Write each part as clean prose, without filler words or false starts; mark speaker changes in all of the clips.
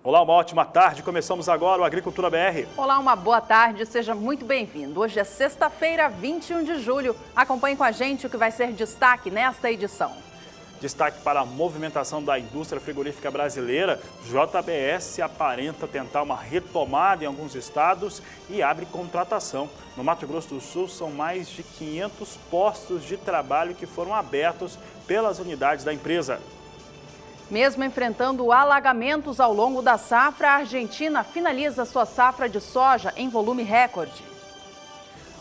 Speaker 1: Olá, uma ótima tarde. Começamos agora o Agricultura BR.
Speaker 2: Olá, uma boa tarde. Seja muito bem-vindo. Hoje é sexta-feira, 21 de julho. Acompanhe com a gente o que vai ser destaque nesta edição.
Speaker 1: Destaque para a movimentação da indústria frigorífica brasileira. JBS aparenta tentar uma retomada em alguns estados e abre contratação. No Mato Grosso do Sul, são mais de 500 postos de trabalho que foram abertos pelas unidades da empresa.
Speaker 2: Mesmo enfrentando alagamentos ao longo da safra, a Argentina finaliza sua safra de soja em volume recorde.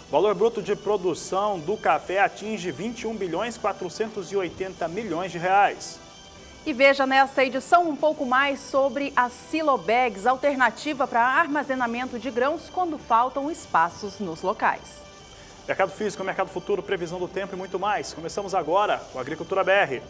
Speaker 1: O valor bruto de produção do café atinge 21 bilhões 480 milhões de reais.
Speaker 2: E veja nesta edição um pouco mais sobre as silobags, alternativa para armazenamento de grãos quando faltam espaços nos locais.
Speaker 1: Mercado físico, mercado futuro, previsão do tempo e muito mais. Começamos agora com a Agricultura BR.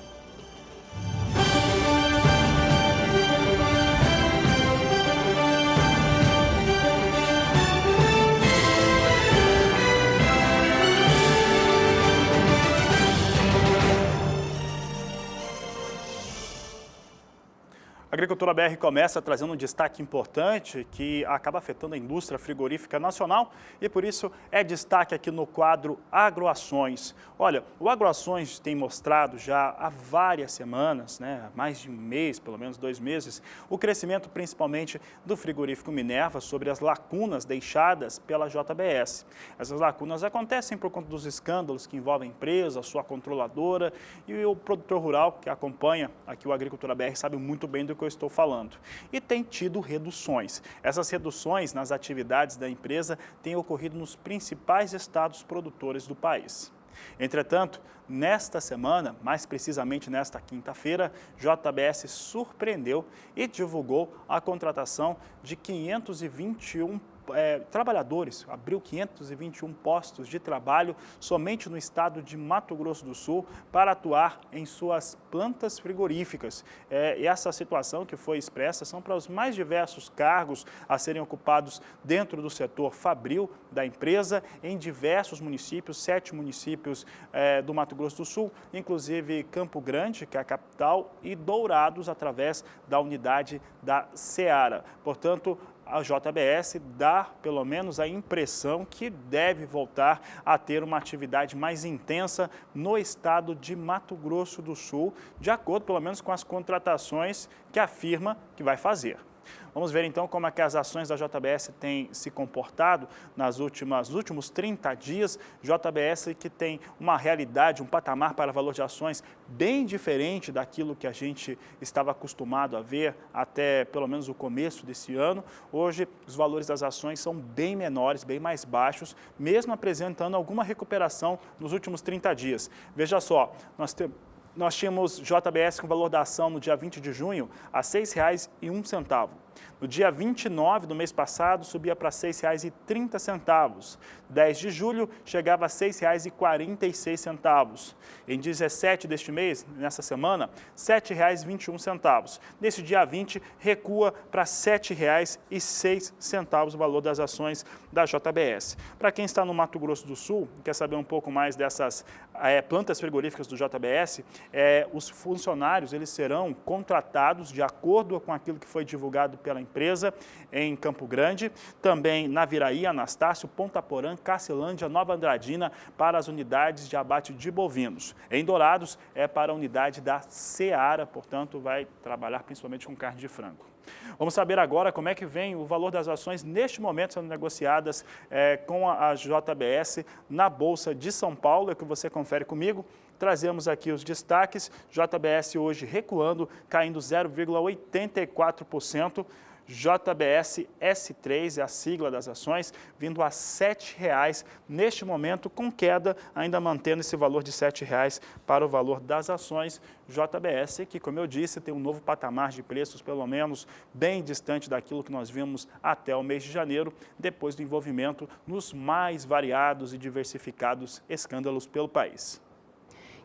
Speaker 1: A Agricultura BR começa trazendo um destaque importante que acaba afetando a indústria frigorífica nacional e por isso é destaque aqui no quadro Agroações. Olha, o Agroações tem mostrado já há várias semanas, há mais de um mês, pelo menos 2 meses, o crescimento principalmente do frigorífico Minerva sobre as lacunas deixadas pela JBS. Essas lacunas acontecem por conta dos escândalos que envolvem a empresa, a sua controladora e o produtor rural que acompanha aqui o Agricultura BR sabe muito bem do que eu estou falando. E tem tido reduções. Essas reduções nas atividades da empresa têm ocorrido nos principais estados produtores do país. Entretanto, nesta semana, mais precisamente nesta quinta-feira, JBS surpreendeu e divulgou a contratação de 521 trabalhadores, abriu 521 postos de trabalho somente no estado de Mato Grosso do Sul para atuar em suas plantas frigoríficas. E essa situação que foi expressa são para os mais diversos cargos a serem ocupados dentro do setor fabril da empresa em diversos municípios, 7 municípios do Mato Grosso do Sul, inclusive Campo Grande, que é a capital, e Dourados, através da unidade da Seara. Portanto, a JBS dá, pelo menos, a impressão que deve voltar a ter uma atividade mais intensa no estado de Mato Grosso do Sul, de acordo, pelo menos, com as contratações que afirma que vai fazer. Vamos ver então como é que as ações da JBS têm se comportado nos últimos 30 dias. JBS que tem uma realidade, um patamar para valor de ações bem diferente daquilo que a gente estava acostumado a ver até pelo menos o começo desse ano. Hoje os valores das ações são bem menores, bem mais baixos, mesmo apresentando alguma recuperação nos últimos 30 dias. Veja só, nós tínhamos JBS com valor da ação no dia 20 de junho a R$ 6,01. No dia 29 do mês passado, subia para R$ 6,30. 10 de julho, chegava a R$ 6,46. Em 17 deste mês, nessa semana, R$ 7,21. Nesse dia 20, recua para R$ 7,06 o valor das ações da JBS. Para quem está no Mato Grosso do Sul, quer saber um pouco mais dessas plantas frigoríficas do JBS, os funcionários eles serão contratados de acordo com aquilo que foi divulgado pela empresa em Campo Grande, também na Viraí, Anastácio, Ponta Porã, Cacilândia, Nova Andradina, para as unidades de abate de bovinos. Em Dourados é para a unidade da Seara, portanto vai trabalhar principalmente com carne de frango. Vamos saber agora como é que vem o valor das ações neste momento sendo negociadas com a JBS na Bolsa de São Paulo, é o que você confere comigo. Trazemos aqui os destaques, JBS hoje recuando, caindo 0,84%. JBS S3 é a sigla das ações, vindo a R$ 7,00 neste momento, com queda, ainda mantendo esse valor de R$ 7,00 para o valor das ações. JBS, que, como eu disse, tem um novo patamar de preços, pelo menos bem distante daquilo que nós vimos até o mês de janeiro, depois do envolvimento nos mais variados e diversificados escândalos pelo país.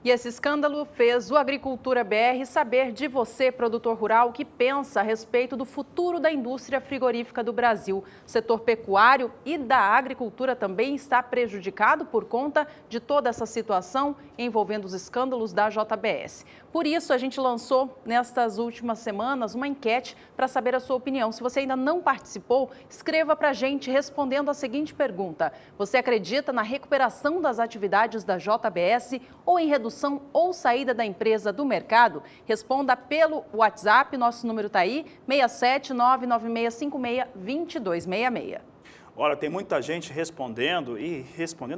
Speaker 2: E esse escândalo fez o Agricultura BR saber de você, produtor rural, que pensa a respeito do futuro da indústria frigorífica do Brasil. O setor pecuário e da agricultura também está prejudicado por conta de toda essa situação envolvendo os escândalos da JBS. Por isso, a gente lançou, nestas últimas semanas, uma enquete para saber a sua opinião. Se você ainda não participou, escreva para a gente respondendo a seguinte pergunta: você acredita na recuperação das atividades da JBS ou em redução ou saída da empresa do mercado? Responda pelo WhatsApp, nosso número está aí, 67996562266.
Speaker 1: Olha, tem muita gente respondendo,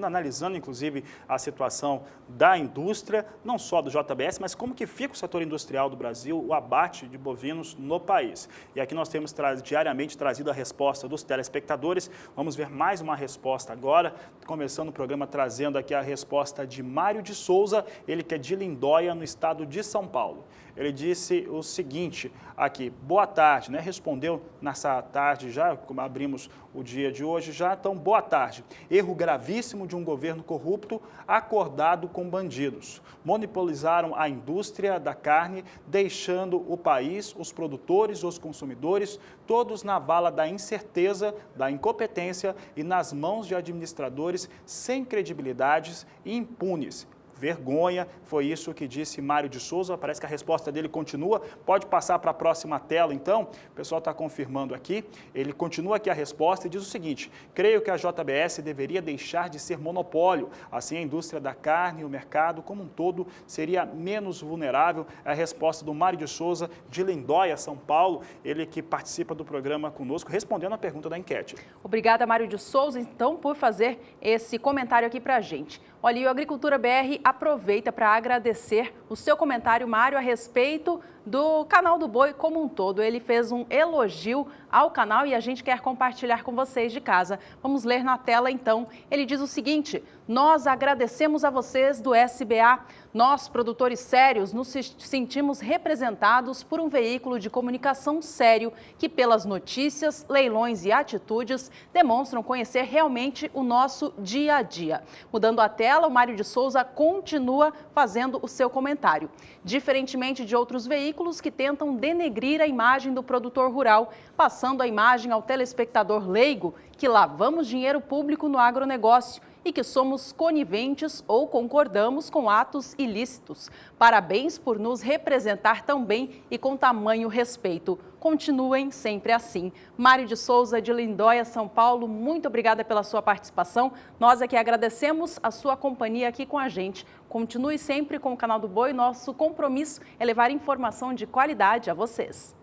Speaker 1: analisando inclusive a situação da indústria, não só do JBS, mas como que fica o setor industrial do Brasil, o abate de bovinos no país. E aqui nós temos diariamente trazido a resposta dos telespectadores. Vamos ver mais uma resposta agora, começando o programa trazendo aqui a resposta de Mário de Souza, ele que é de Lindóia, no estado de São Paulo. Ele disse o seguinte aqui: boa tarde, né? Respondeu nessa tarde já, como abrimos o dia de hoje já, então boa tarde. Erro gravíssimo de um governo corrupto acordado com bandidos. Monopolizaram a indústria da carne, deixando o país, os produtores, os consumidores, todos na vala da incerteza, da incompetência e nas mãos de administradores sem credibilidades e impunes. Vergonha, foi isso que disse Mário de Souza. Parece que a resposta dele continua. Pode passar para a próxima tela, então. O pessoal está confirmando aqui. Ele continua aqui a resposta e diz o seguinte: creio que a JBS deveria deixar de ser monopólio. Assim, a indústria da carne e o mercado como um todo seria menos vulnerável. É a resposta do Mário de Souza, de Lindóia, São Paulo. Ele que participa do programa conosco, respondendo a pergunta da enquete.
Speaker 2: Obrigada, Mário de Souza, então, por fazer esse comentário aqui para a gente. Olha, e o Agricultura BR aproveita para agradecer o seu comentário, Mário, a respeito do canal do Boi como um todo. Ele fez um elogio ao canal e a gente quer compartilhar com vocês de casa. Vamos ler na tela, então. Ele diz o seguinte: nós agradecemos a vocês do SBA. Nós, produtores sérios, nos sentimos representados por um veículo de comunicação sério que, pelas notícias, leilões e atitudes, demonstram conhecer realmente o nosso dia a dia. Mudando a tela, o Mário de Souza continua fazendo o seu comentário. Diferentemente de outros veículos que tentam denegrir a imagem do produtor rural, passando a imagem ao telespectador leigo que lavamos dinheiro público no agronegócio e que somos coniventes ou concordamos com atos ilícitos. Parabéns por nos representar tão bem e com tamanho respeito. Continuem sempre assim. Mário de Souza, de Lindóia, São Paulo, muito obrigada pela sua participação. Nós aqui agradecemos a sua companhia aqui com a gente. Continue sempre com o Canal do Boi. Nosso compromisso é levar informação de qualidade a vocês.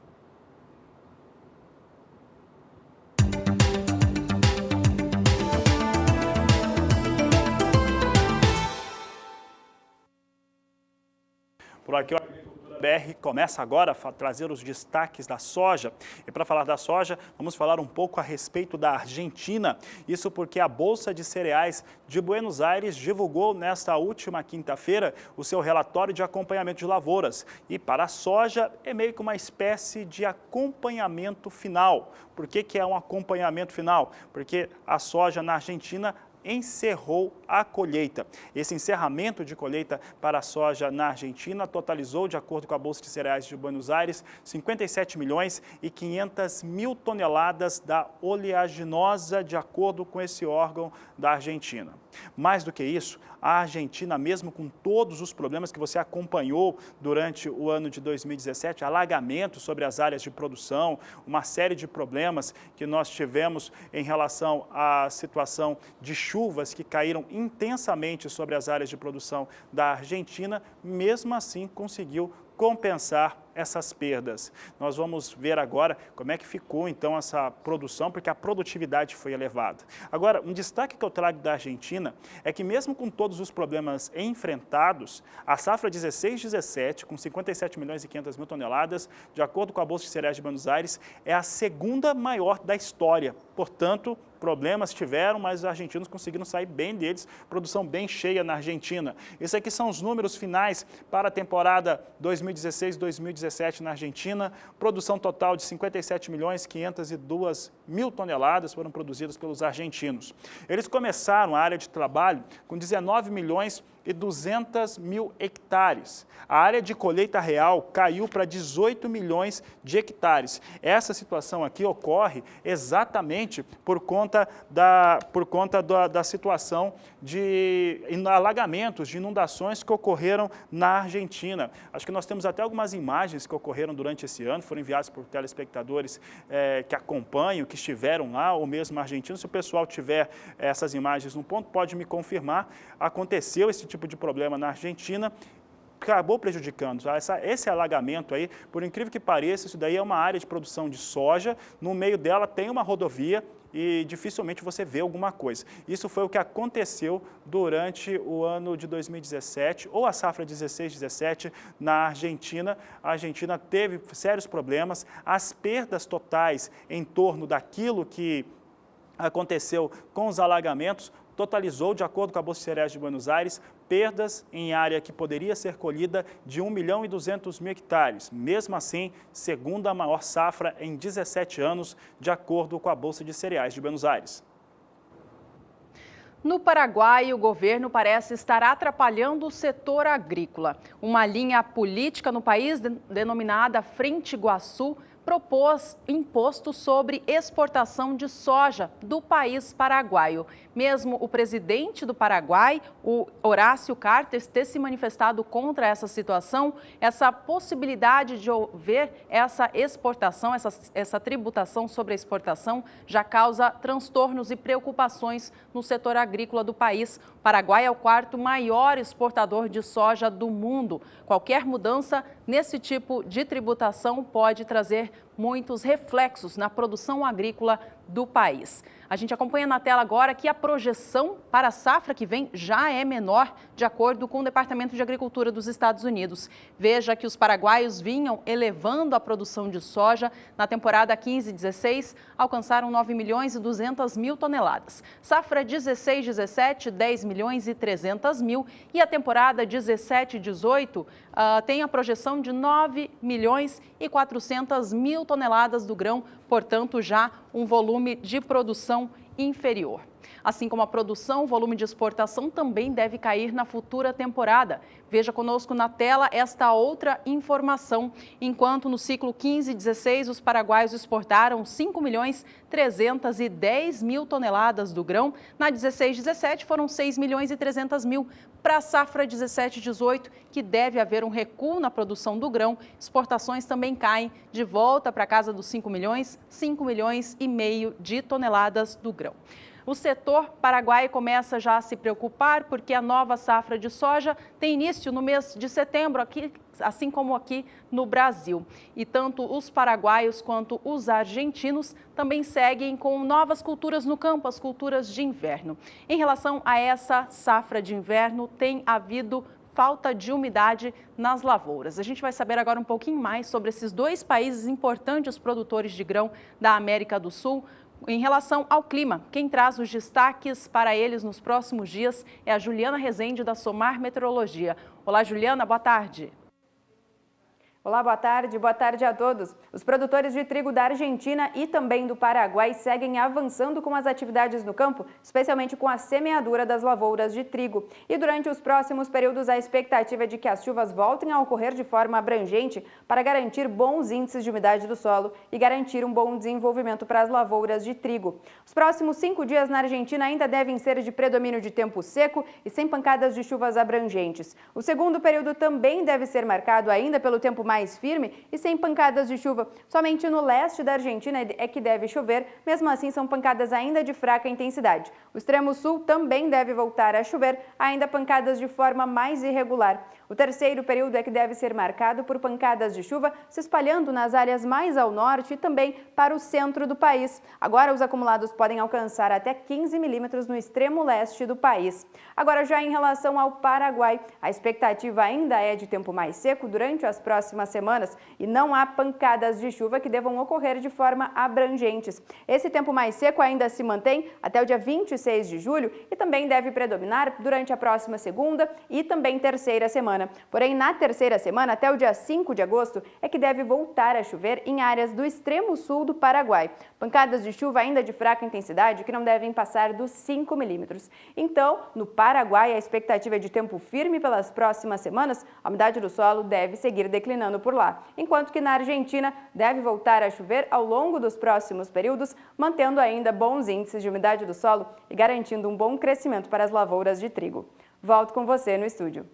Speaker 1: Por aqui, o Agricultura BR começa agora a trazer os destaques da soja. E para falar da soja, vamos falar um pouco a respeito da Argentina. Isso porque a Bolsa de Cereais de Buenos Aires divulgou nesta última quinta-feira o seu relatório de acompanhamento de lavouras. E para a soja é meio que uma espécie de acompanhamento final. Por que é um acompanhamento final? Porque a soja na Argentina encerrou a colheita. Esse encerramento de colheita para a soja na Argentina totalizou, de acordo com a Bolsa de Cereais de Buenos Aires, 57 milhões e 500 mil toneladas da oleaginosa, de acordo com esse órgão da Argentina. Mais do que isso, a Argentina, mesmo com todos os problemas que você acompanhou durante o ano de 2017, alagamentos sobre as áreas de produção, uma série de problemas que nós tivemos em relação à situação de chuvas que caíram intensamente sobre as áreas de produção da Argentina, mesmo assim conseguiu compensar essas perdas. Nós vamos ver agora como é que ficou então essa produção, porque a produtividade foi elevada. Agora, um destaque que eu trago da Argentina é que mesmo com todos os problemas enfrentados, a safra 16-17, com 57 milhões e 500 mil toneladas, de acordo com a Bolsa de Cereais de Buenos Aires, é a segunda maior da história. Portanto, problemas tiveram, mas os argentinos conseguiram sair bem deles, produção bem cheia na Argentina. Esses aqui são os números finais para a temporada 2016-2017 na Argentina. Produção total de 57 milhões 502 mil toneladas foram produzidas pelos argentinos. Eles começaram a área de trabalho com 19 milhões 200 mil hectares. A área de colheita real caiu para 18 milhões de hectares. Essa situação aqui ocorre exatamente por conta da situação de alagamentos, de inundações que ocorreram na Argentina. Acho que nós temos até algumas imagens que ocorreram durante esse ano, foram enviadas por telespectadores que acompanham, que estiveram lá, ou mesmo argentinos. Se o pessoal tiver essas imagens no ponto, pode me confirmar. Aconteceu esse tipo de problema na Argentina, acabou prejudicando. Esse alagamento aí, por incrível que pareça, isso daí é uma área de produção de soja, no meio dela tem uma rodovia e dificilmente você vê alguma coisa. Isso foi o que aconteceu durante o ano de 2017, ou a safra 16-17 na Argentina. A Argentina teve sérios problemas, as perdas totais em torno daquilo que aconteceu com os alagamentos totalizou, de acordo com a Bolsa de Cereais de Buenos Aires, perdas em área que poderia ser colhida de 1.200.000 hectares. Mesmo assim, segunda maior safra em 17 anos, de acordo com a Bolsa de Cereais de Buenos Aires.
Speaker 2: No Paraguai, o governo parece estar atrapalhando o setor agrícola. Uma linha política no país, denominada Frente Iguaçu, propôs imposto sobre exportação de soja do país paraguaio. Mesmo o presidente do Paraguai, o Horácio Cartes, ter se manifestado contra essa situação, essa possibilidade de haver essa exportação, essa tributação sobre a exportação, já causa transtornos e preocupações no setor agrícola do país. O Paraguai é o quarto maior exportador de soja do mundo. Qualquer mudança nesse tipo de tributação pode trazer muitos reflexos na produção agrícola do país. A gente acompanha na tela agora que a projeção para a safra que vem já é menor, de acordo com o Departamento de Agricultura dos Estados Unidos. Veja que os paraguaios vinham elevando a produção de soja. Na temporada 15-16, alcançaram 9.200.000 toneladas. Safra 16-17, 10.300.000. E a temporada 17-18 tem a projeção de 9.400.000 toneladas do grão, portanto, já um volume de produção inferior. Assim como a produção, o volume de exportação também deve cair na futura temporada. Veja conosco na tela esta outra informação. Enquanto no ciclo 15-16 os paraguaios exportaram 5.310.000 toneladas do grão, na 16-17 foram 6.300.000. Para a safra 17-18, que deve haver um recuo na produção do grão, exportações também caem de volta para a casa dos 5 milhões e meio de toneladas do grão. O setor paraguaio começa já a se preocupar porque a nova safra de soja tem início no mês de setembro, aqui, assim como aqui no Brasil. E tanto os paraguaios quanto os argentinos também seguem com novas culturas no campo, as culturas de inverno. Em relação a essa safra de inverno, tem havido falta de umidade nas lavouras. A gente vai saber agora um pouquinho mais sobre esses dois países importantes produtores de grão da América do Sul. Em relação ao clima, quem traz os destaques para eles nos próximos dias é a Juliana Rezende, da Somar Meteorologia. Olá, Juliana, boa tarde.
Speaker 3: Olá, boa tarde a todos. Os produtores de trigo da Argentina e também do Paraguai seguem avançando com as atividades no campo, especialmente com a semeadura das lavouras de trigo. E durante os próximos períodos, a expectativa é de que as chuvas voltem a ocorrer de forma abrangente para garantir bons índices de umidade do solo e garantir um bom desenvolvimento para as lavouras de trigo. Os próximos 5 dias na Argentina ainda devem ser de predomínio de tempo seco e sem pancadas de chuvas abrangentes. O segundo período também deve ser marcado ainda pelo tempo mais firme e sem pancadas de chuva. Somente no leste da Argentina é que deve chover, mesmo assim são pancadas ainda de fraca intensidade. O extremo sul também deve voltar a chover, ainda pancadas de forma mais irregular. O terceiro período é que deve ser marcado por pancadas de chuva se espalhando nas áreas mais ao norte e também para o centro do país. Agora os acumulados podem alcançar até 15 milímetros no extremo leste do país. Agora já em relação ao Paraguai, a expectativa ainda é de tempo mais seco durante as próximas próximas semanas e não há pancadas de chuva que devam ocorrer de forma abrangentes. Esse tempo mais seco ainda se mantém até o dia 26 de julho e também deve predominar durante a próxima segunda e também terceira semana. Porém, na terceira semana, até o dia 5 de agosto, é que deve voltar a chover em áreas do extremo sul do Paraguai. Pancadas de chuva ainda de fraca intensidade que não devem passar dos 5 milímetros. Então, no Paraguai, a expectativa é de tempo firme pelas próximas semanas. A umidade do solo deve seguir declinando por lá. Enquanto que na Argentina, deve voltar a chover ao longo dos próximos períodos, mantendo ainda bons índices de umidade do solo e garantindo um bom crescimento para as lavouras de trigo. Volto com você no estúdio.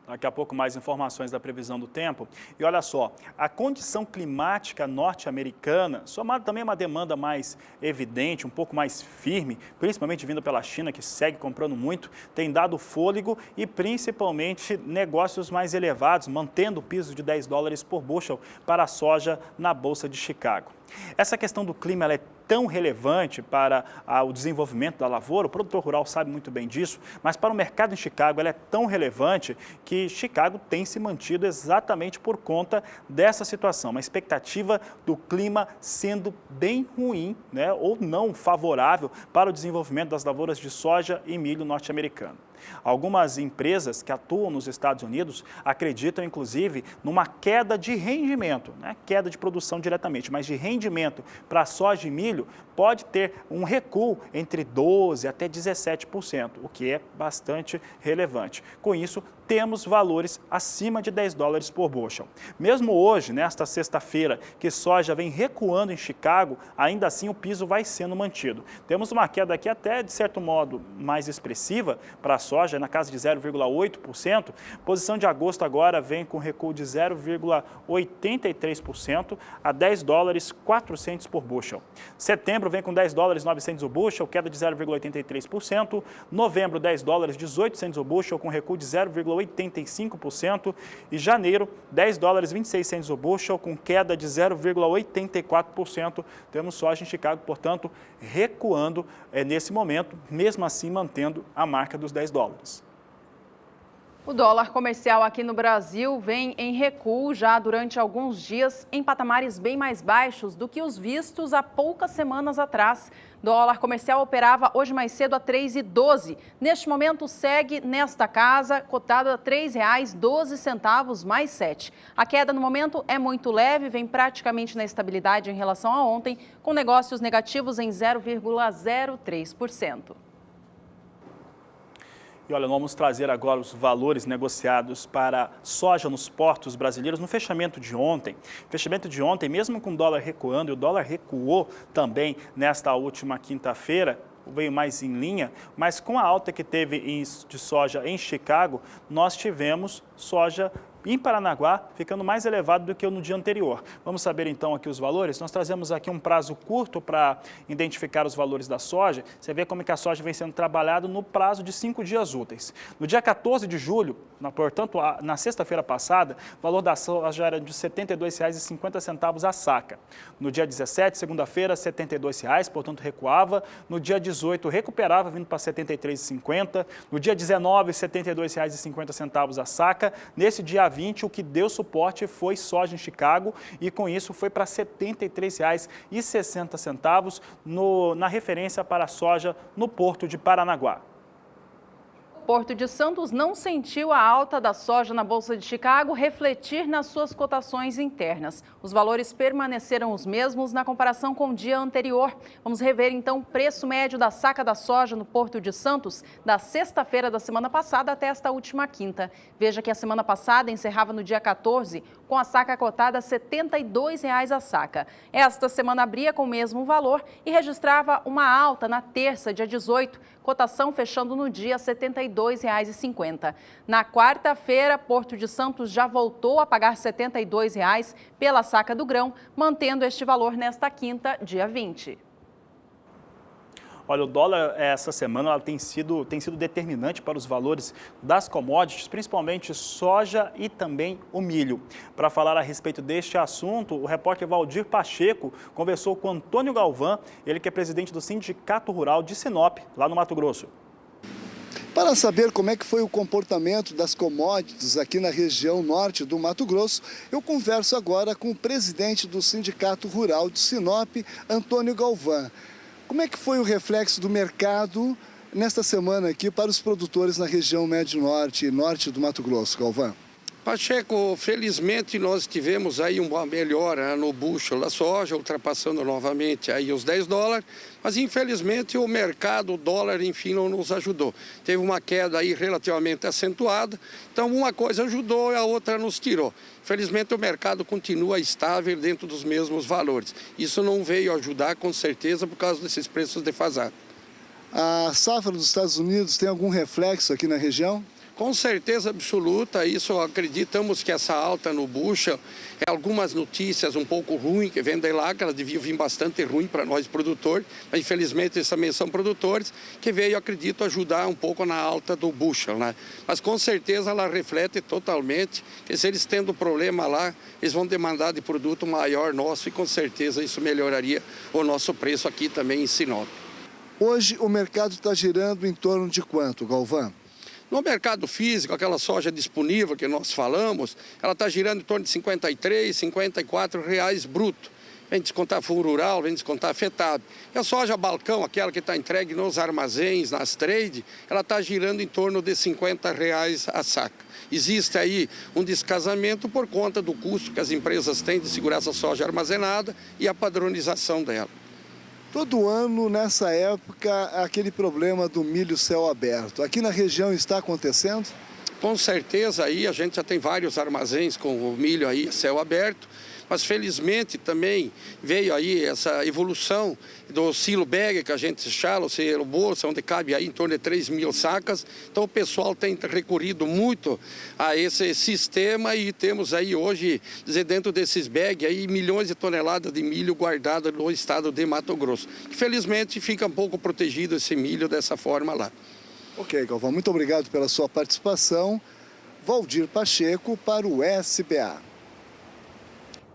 Speaker 1: Daqui a pouco mais informações da previsão do tempo. E olha só, a condição climática norte-americana, somado também a uma demanda mais evidente, um pouco mais firme, principalmente vindo pela China, que segue comprando muito, tem dado fôlego e principalmente negócios mais elevados, mantendo o piso de $10 por bushel para a soja na Bolsa de Chicago. Essa questão do clima ela é tão relevante para o desenvolvimento da lavoura, o produtor rural sabe muito bem disso, mas para o mercado em Chicago ela é tão relevante que Chicago tem se mantido exatamente por conta dessa situação, uma expectativa do clima sendo bem ruim, né, ou não favorável para o desenvolvimento das lavouras de soja e milho norte-americano. Algumas empresas que atuam nos Estados Unidos acreditam, inclusive, numa queda de rendimento, né? Queda de produção diretamente, mas de rendimento para soja e milho pode ter um recuo entre 12% até 17%, o que é bastante relevante. Com isso, temos valores acima de $10 por bushel. Mesmo hoje, nesta sexta-feira, que soja vem recuando em Chicago, ainda assim o piso vai sendo mantido. Temos uma queda aqui até, de certo modo, mais expressiva para a soja, na casa de 0,8%. Posição de agosto agora vem com recuo de 0,83% a $10,04 por bushel. Setembro vem com $10,900 o bushel, queda de 0,83%. Novembro, $10,18 o bushel, com recuo de 0,85%. E janeiro, $10,26 o bushel, com queda de 0,84%. Temos soja em Chicago, portanto, recuando nesse momento, mesmo assim mantendo a marca dos $10.
Speaker 2: O dólar comercial aqui no Brasil vem em recuo já durante alguns dias, em patamares bem mais baixos do que os vistos há poucas semanas atrás. Dólar comercial operava hoje mais cedo a R$ 3,12. Neste momento segue nesta casa, cotado a R$ 3,12 mais 7. A queda no momento é muito leve, vem praticamente na estabilidade em relação a ontem, com negócios negativos em 0,03%.
Speaker 1: E olha, vamos trazer agora os valores negociados para soja nos portos brasileiros no fechamento de ontem. Fechamento de ontem, mesmo com o dólar recuando, e o dólar recuou também nesta última quinta-feira, veio mais em linha, mas com a alta que teve de soja em Chicago, nós tivemos soja em Paranaguá, ficando mais elevado do que no dia anterior. Vamos saber então aqui os valores. Nós trazemos aqui um prazo curto para identificar os valores da soja. Você vê como é que a soja vem sendo trabalhada no prazo de 5 dias úteis. No dia 14 de julho, portanto, na sexta-feira passada, o valor da soja era de R$ 72,50 a saca. No dia 17, segunda-feira, R$ 72,00, portanto recuava. No dia 18, recuperava, vindo para R$ 73,50. No dia 19, R$ 72,50 a saca. Nesse dia 20, o que deu suporte foi soja em Chicago e com isso foi para R$ 73,60 na referência para a soja no Porto de Paranaguá.
Speaker 2: Porto de Santos não sentiu a alta da soja na Bolsa de Chicago refletir nas suas cotações internas. Os valores permaneceram os mesmos na comparação com o dia anterior. Vamos rever então o preço médio da saca da soja no Porto de Santos da sexta-feira da semana passada até esta última quinta. Veja que a semana passada encerrava no dia 14 com a saca cotada a R$ 72,00 a saca. Esta semana abria com o mesmo valor e registrava uma alta na terça, dia 18, cotação fechando no dia R$ 72,50. Na quarta-feira, Porto de Santos já voltou a pagar R$ 72,00 pela saca do grão, mantendo este valor nesta quinta, dia 20.
Speaker 1: Olha, o dólar essa semana ela tem sido determinante para os valores das commodities, principalmente soja e também o milho. Para falar a respeito deste assunto, o repórter Valdir Pacheco conversou com Antônio Galvão, ele que é presidente do Sindicato Rural de Sinop, lá no Mato Grosso.
Speaker 4: Para saber como é que foi o comportamento das commodities aqui na região norte do Mato Grosso, eu converso agora com o presidente do Sindicato Rural de Sinop, Antônio Galvão. Como é que foi o reflexo do mercado nesta semana aqui para os produtores na região médio-norte e norte do Mato Grosso, Galvão?
Speaker 5: Pacheco, felizmente nós tivemos aí uma melhora no bushel da soja, ultrapassando novamente aí os 10 dólares, mas infelizmente o mercado, o dólar, enfim, não nos ajudou. Teve uma queda aí relativamente acentuada, então uma coisa ajudou e a outra nos tirou. Felizmente o mercado continua estável dentro dos mesmos valores. Isso não veio ajudar com certeza por causa desses preços defasados.
Speaker 4: A safra dos Estados Unidos tem algum reflexo aqui na região?
Speaker 5: Com certeza absoluta, isso acreditamos que essa alta no bushel é algumas notícias um pouco ruins que vêm de lá, que elas deviam vir bastante ruim para nós produtores, mas infelizmente eles também são produtores, que veio, acredito, ajudar um pouco na alta do bushel, né? Mas com certeza ela reflete totalmente que se eles tendo problema lá, eles vão demandar de produto maior nosso e com certeza isso melhoraria o nosso preço aqui também em Sinop.
Speaker 4: Hoje o mercado está girando em torno de quanto, Galvão?
Speaker 5: No mercado físico, aquela soja disponível que nós falamos, ela está girando em torno de R$ 53, R$ 54 reais bruto. Vem descontar fundo rural, vem descontar afetado. E a soja balcão, aquela que está entregue nos armazéns, nas trade, ela está girando em torno de R$ 50 reais a saca. Existe aí um descasamento por conta do custo que as empresas têm de segurar essa soja armazenada e a padronização dela.
Speaker 4: Todo ano, nessa época, aquele problema do milho céu aberto. Aqui na região está acontecendo?
Speaker 5: Com certeza aí a gente já tem vários armazéns com o milho aí céu aberto, mas felizmente também veio aí essa evolução do silo bag que a gente chama, o silo bolsa, onde cabe aí em torno de 3.000 sacas. Então o pessoal tem recorrido muito a esse sistema e temos aí hoje, dentro desses bags aí, milhões de toneladas de milho guardado no estado de Mato Grosso. Que felizmente fica um pouco protegido esse milho dessa forma lá.
Speaker 4: Ok, Galvão, muito obrigado pela sua participação. Valdir Pacheco para o SBA.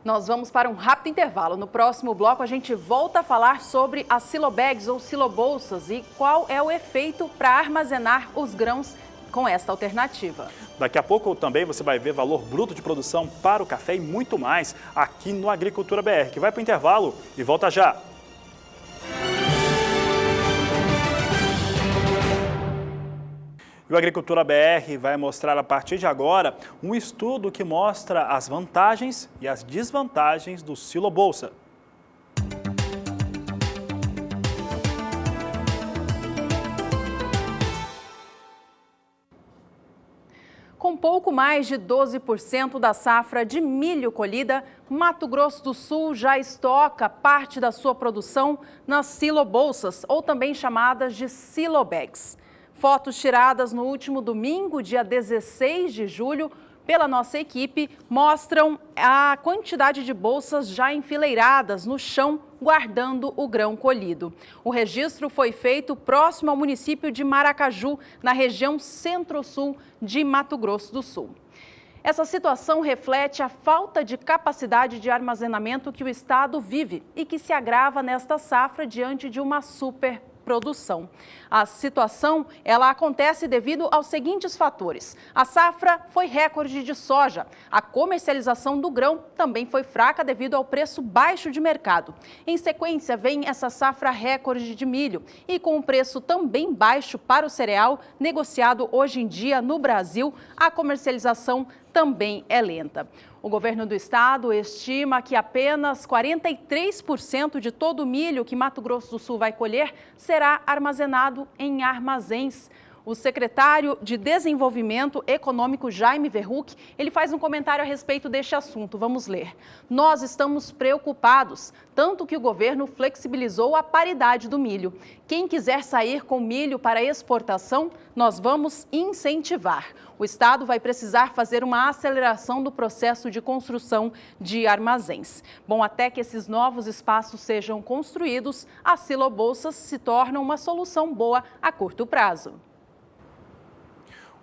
Speaker 2: Nós vamos para um rápido intervalo. No próximo bloco, a gente volta a falar sobre as silobags ou silobolsas e qual é o efeito para armazenar os grãos com esta alternativa.
Speaker 1: Daqui a pouco também você vai ver valor bruto de produção para o café e muito mais aqui no Agricultura BR, que vai para o intervalo e volta já. E o Agricultura BR vai mostrar a partir de agora um estudo que mostra as vantagens e as desvantagens do silo bolsa.
Speaker 2: Com pouco mais de 12% da safra de milho colhida, Mato Grosso do Sul já estoca parte da sua produção nas silobolsas, ou também chamadas de silobags. Fotos tiradas no último domingo, dia 16 de julho, pela nossa equipe, mostram a quantidade de bolsas já enfileiradas no chão, guardando o grão colhido. O registro foi feito próximo ao município de Maracaju, na região centro-sul de Mato Grosso do Sul. Essa situação reflete a falta de capacidade de armazenamento que o estado vive e que se agrava nesta safra diante de uma superprodução. A situação ela acontece devido aos seguintes fatores. A safra foi recorde de soja. A comercialização do grão também foi fraca devido ao preço baixo de mercado. Em sequência, vem essa safra recorde de milho e com um preço também baixo para o cereal negociado hoje em dia no Brasil, a comercialização também é lenta. O governo do estado estima que apenas 43% de todo o milho que Mato Grosso do Sul vai colher será armazenado em armazéns. O secretário de Desenvolvimento Econômico, Jaime Verruc, ele faz um comentário a respeito deste assunto. Vamos ler. Nós estamos preocupados, tanto que o governo flexibilizou a paridade do milho. Quem quiser sair com milho para exportação, nós vamos incentivar. O estado vai precisar fazer uma aceleração do processo de construção de armazéns. Bom, até que esses novos espaços sejam construídos, as silobolsas se tornam uma solução boa a curto prazo.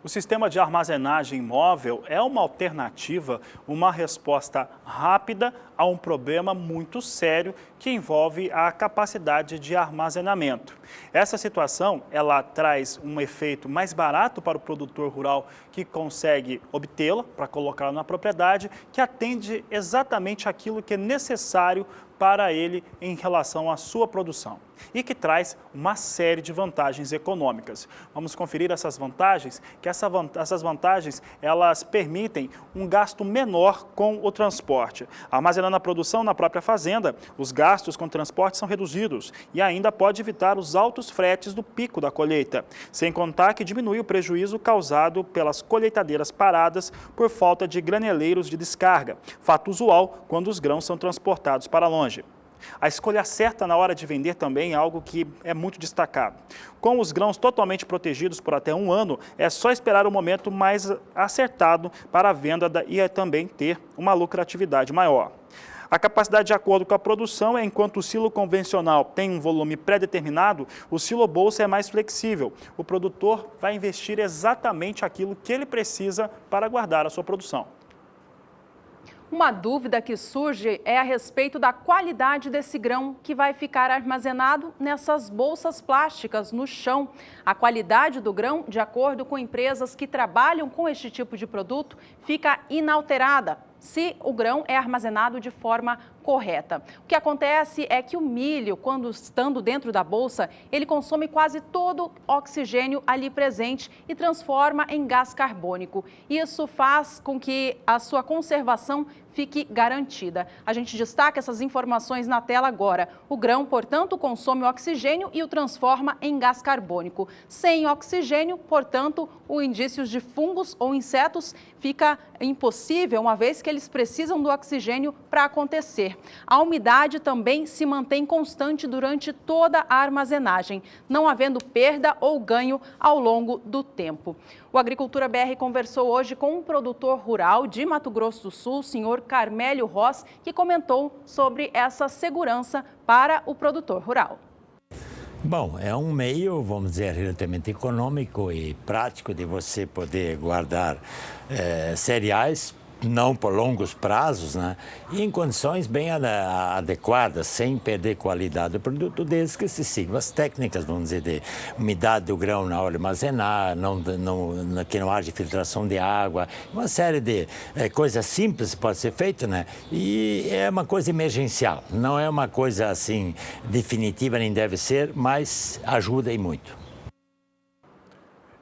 Speaker 1: O sistema de armazenagem móvel é uma alternativa, uma resposta rápida a um problema muito sério que envolve a capacidade de armazenamento. Essa situação, ela traz um efeito mais barato para o produtor rural que consegue obtê-la para colocá-la na propriedade, que atende exatamente aquilo que é necessário para ele em relação à sua produção e que traz uma série de vantagens econômicas. Vamos conferir essas vantagens, que essas vantagens elas permitem um gasto menor com o transporte. Armazenando a produção na própria fazenda, os gastos com transporte são reduzidos e ainda pode evitar os altos fretes do pico da colheita, sem contar que diminui o prejuízo causado pelas colheitadeiras paradas por falta de graneleiros de descarga, fato usual quando os grãos são transportados para longe. A escolha certa na hora de vender também é algo que é muito destacado. Com os grãos totalmente protegidos por até 1 ano, é só esperar o momento mais acertado para a venda e também ter uma lucratividade maior. A capacidade de acordo com a produção é enquanto o silo convencional tem um volume pré-determinado, o silo bolsa é mais flexível. O produtor vai investir exatamente aquilo que ele precisa para guardar a sua produção.
Speaker 2: Uma dúvida que surge é a respeito da qualidade desse grão que vai ficar armazenado nessas bolsas plásticas no chão. A qualidade do grão, de acordo com empresas que trabalham com este tipo de produto, fica inalterada se o grão é armazenado de forma correta. O que acontece é que o milho, quando estando dentro da bolsa, ele consome quase todo o oxigênio ali presente e transforma em gás carbônico. Isso faz com que a sua conservação fique garantida. A gente destaca essas informações na tela agora. O grão, portanto, consome o oxigênio e o transforma em gás carbônico. Sem oxigênio, portanto, os indícios de fungos ou insetos fica impossível, uma vez que eles precisam do oxigênio para acontecer. A umidade também se mantém constante durante toda a armazenagem, não havendo perda ou ganho ao longo do tempo. O Agricultura BR conversou hoje com um produtor rural de Mato Grosso do Sul, o senhor Carmélio Ross, que comentou sobre essa segurança para o produtor rural.
Speaker 6: Bom, é um meio, vamos dizer, relativamente econômico e prático de você poder guardar cereais, não por longos prazos, né? E em condições bem adequadas, sem perder qualidade do produto, desde que se sigam as técnicas, vamos dizer, de umidade do grão na hora de armazenar, que não haja filtração de água, uma série de coisas simples que pode ser feita, né? E é uma coisa emergencial, não é uma coisa assim definitiva, nem deve ser, mas ajuda e muito.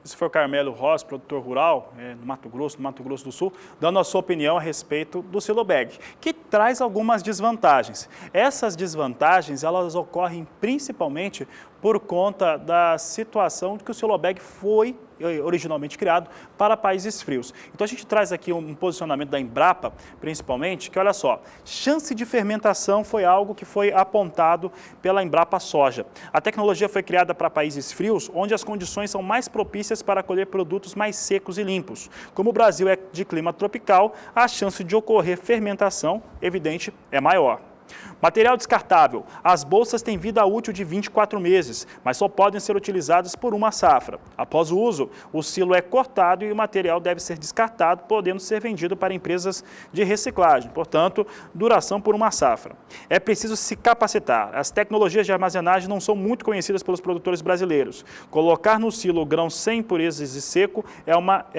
Speaker 1: Esse foi o Carmélio Ross, produtor rural no Mato Grosso do Sul, dando a sua opinião a respeito do silo bag, que traz algumas desvantagens. Essas desvantagens, elas ocorrem principalmente por conta da situação de que o silo bag foi originalmente criado para países frios. Então a gente traz aqui um posicionamento da Embrapa, principalmente, que olha só, chance de fermentação foi algo que foi apontado pela Embrapa Soja. A tecnologia foi criada para países frios, onde as condições são mais propícias para colher produtos mais secos e limpos. Como o Brasil é de clima tropical, a chance de ocorrer fermentação, evidente, é maior. Material descartável. As bolsas têm vida útil de 24 meses, mas só podem ser utilizadas por uma safra. Após o uso, o silo é cortado e o material deve ser descartado, podendo ser vendido para empresas de reciclagem. Portanto, duração por uma safra. É preciso se capacitar. As tecnologias de armazenagem não são muito conhecidas pelos produtores brasileiros. Colocar no silo o grão sem impurezas e seco é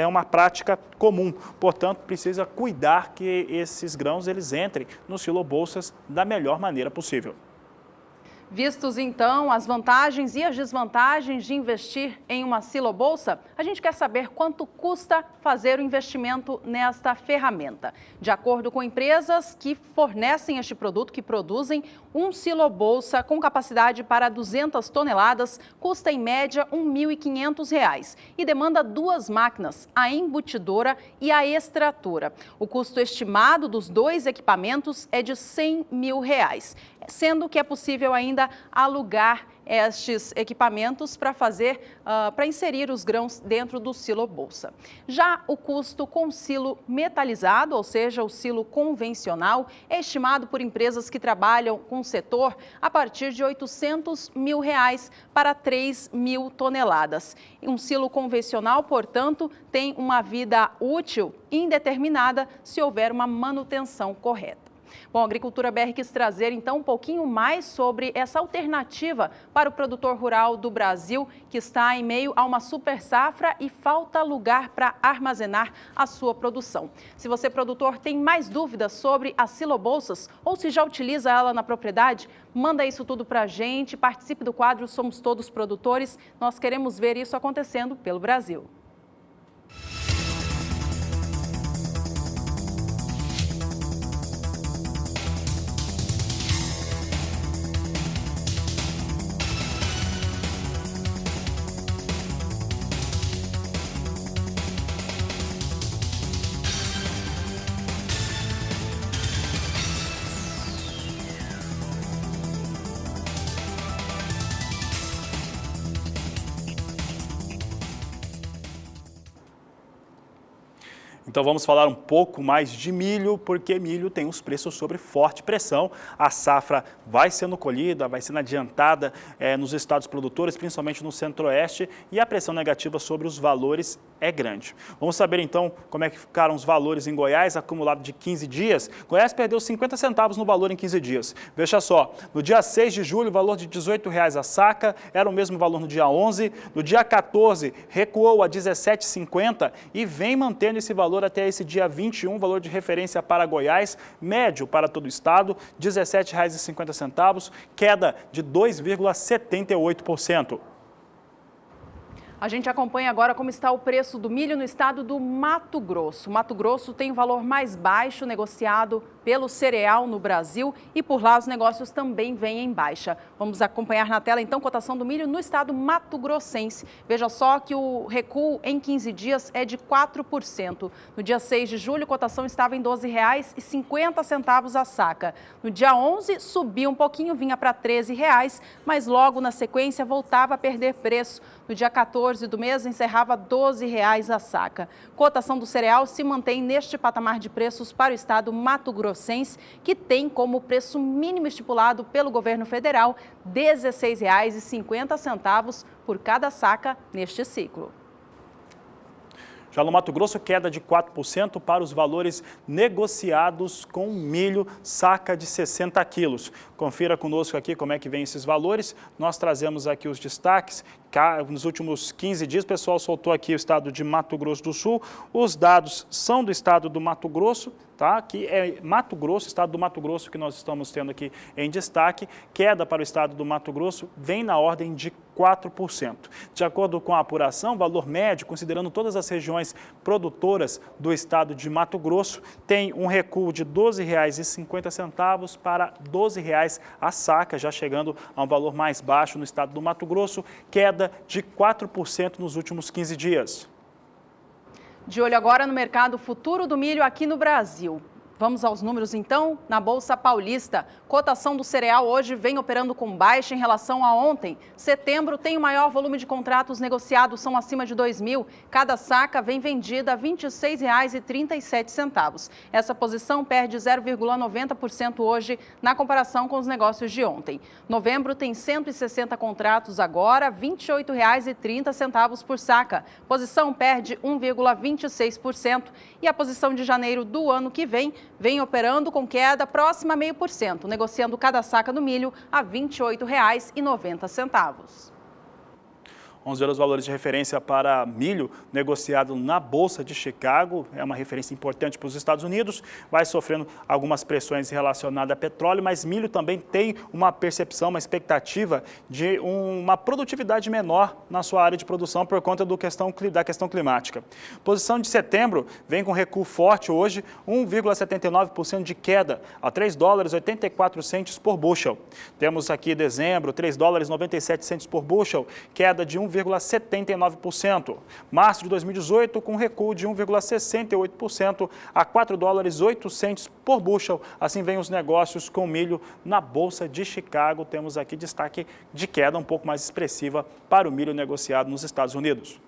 Speaker 1: uma prática comum. Portanto, precisa cuidar que esses grãos eles entrem no silo bolsas da melhor maneira possível.
Speaker 2: Vistos, então, as vantagens e as desvantagens de investir em uma silobolsa, a gente quer saber quanto custa fazer o investimento nesta ferramenta. De acordo com empresas que fornecem este produto, que produzem um silobolsa com capacidade para 200 toneladas, custa em média R$ 1.500 e demanda 2 máquinas, a embutidora e a extratora. O custo estimado dos 2 equipamentos é de R$ 100 mil, sendo que é possível ainda ainda alugar estes equipamentos para inserir os grãos dentro do silo bolsa. Já o custo com silo metalizado, ou seja, o silo convencional, é estimado por empresas que trabalham com o setor a partir de R$ 800 mil para 3 mil toneladas. Um silo convencional, portanto, tem uma vida útil indeterminada se houver uma manutenção correta. Bom, a Agricultura BR quis trazer então um pouquinho mais sobre essa alternativa para o produtor rural do Brasil que está em meio a uma super safra e falta lugar para armazenar a sua produção. Se você, produtor, tem mais dúvidas sobre as silobolsas ou se já utiliza ela na propriedade, manda isso tudo para a gente, participe do quadro Somos Todos Produtores. Nós queremos ver isso acontecendo pelo Brasil.
Speaker 1: Então vamos falar um pouco mais de milho, porque milho tem os preços sob forte pressão. A safra vai sendo colhida, vai sendo adiantada nos estados produtores, principalmente no centro-oeste, e a pressão negativa sobre os valores é grande. Vamos saber então como é que ficaram os valores em Goiás, acumulado de 15 dias. Goiás perdeu 50 centavos no valor em 15 dias. Veja só, no dia 6 de julho, o valor de R$ 18,00 a saca, era o mesmo valor no dia 11. No dia 14, recuou a R$ 17,50 e vem mantendo esse valor até esse dia 21, valor de referência para Goiás, médio para todo o estado, R$ 17,50, queda de 2,78%.
Speaker 2: A gente acompanha agora como está o preço do milho no estado do Mato Grosso. Mato Grosso tem o valor mais baixo negociado pelo cereal no Brasil e por lá os negócios também vêm em baixa. Vamos acompanhar na tela então a cotação do milho no estado mato-grossense. Veja só que o recuo em 15 dias é de 4%. No dia 6 de julho, a cotação estava em R$ 12,50 a saca. No dia 11, subiu um pouquinho, vinha para R$ 13,00, mas logo na sequência voltava a perder preço. No dia 14 do mês, encerrava R$ 12,00 a saca. Cotação do cereal se mantém neste patamar de preços para o estado mato-grossense, que tem como preço mínimo estipulado pelo governo federal R$ 16,50 por cada saca neste ciclo.
Speaker 1: Já no Mato Grosso, queda de 4% para os valores negociados com milho, saca de 60 quilos. Confira conosco aqui como é que vem esses valores. Nós trazemos aqui os destaques. Nos últimos 15 dias, o pessoal soltou aqui o estado de Mato Grosso do Sul. Os dados são do estado do Mato Grosso, tá? Aqui é Mato Grosso, estado do Mato Grosso que nós estamos tendo aqui em destaque. Queda para o estado do Mato Grosso vem na ordem de 4%. De acordo com a apuração, o valor médio, considerando todas as regiões produtoras do estado de Mato Grosso, tem um recuo de R$ 12,50 para R$ 12,00 a saca, já chegando a um valor mais baixo no estado do Mato Grosso, queda de 4% nos últimos 15 dias.
Speaker 2: De olho agora no mercado futuro do milho aqui no Brasil. Vamos aos números então. Na Bolsa Paulista, cotação do cereal hoje vem operando com baixa em relação a ontem. Setembro tem o maior volume de contratos negociados, são acima de 2.000. Cada saca vem vendida a R$ 26,37. Essa posição perde 0,90% hoje na comparação com os negócios de ontem. Novembro tem 160 contratos agora, R$ 28,30 por saca. Posição perde 1,26%. E a posição de janeiro do ano que vem operando com queda próxima a 0,5%, negociando cada saca do milho a R$ 28,90.
Speaker 1: Vamos ver os valores de referência para milho negociado na Bolsa de Chicago. É uma referência importante para os Estados Unidos. Vai sofrendo algumas pressões relacionadas a petróleo, mas milho também tem uma percepção, uma expectativa de uma produtividade menor na sua área de produção por conta da questão climática. Posição de setembro vem com recuo forte hoje, 1,79% de queda a R$ 3,84 por bushel. Temos aqui dezembro, R$ 3,97 por bushel, queda de 1,5%. 0,79%. Março de 2018, com recuo de 1,68% a $4,08 por bushel. Assim vem os negócios com milho na Bolsa de Chicago. Temos aqui destaque de queda um pouco mais expressiva para o milho negociado nos Estados Unidos.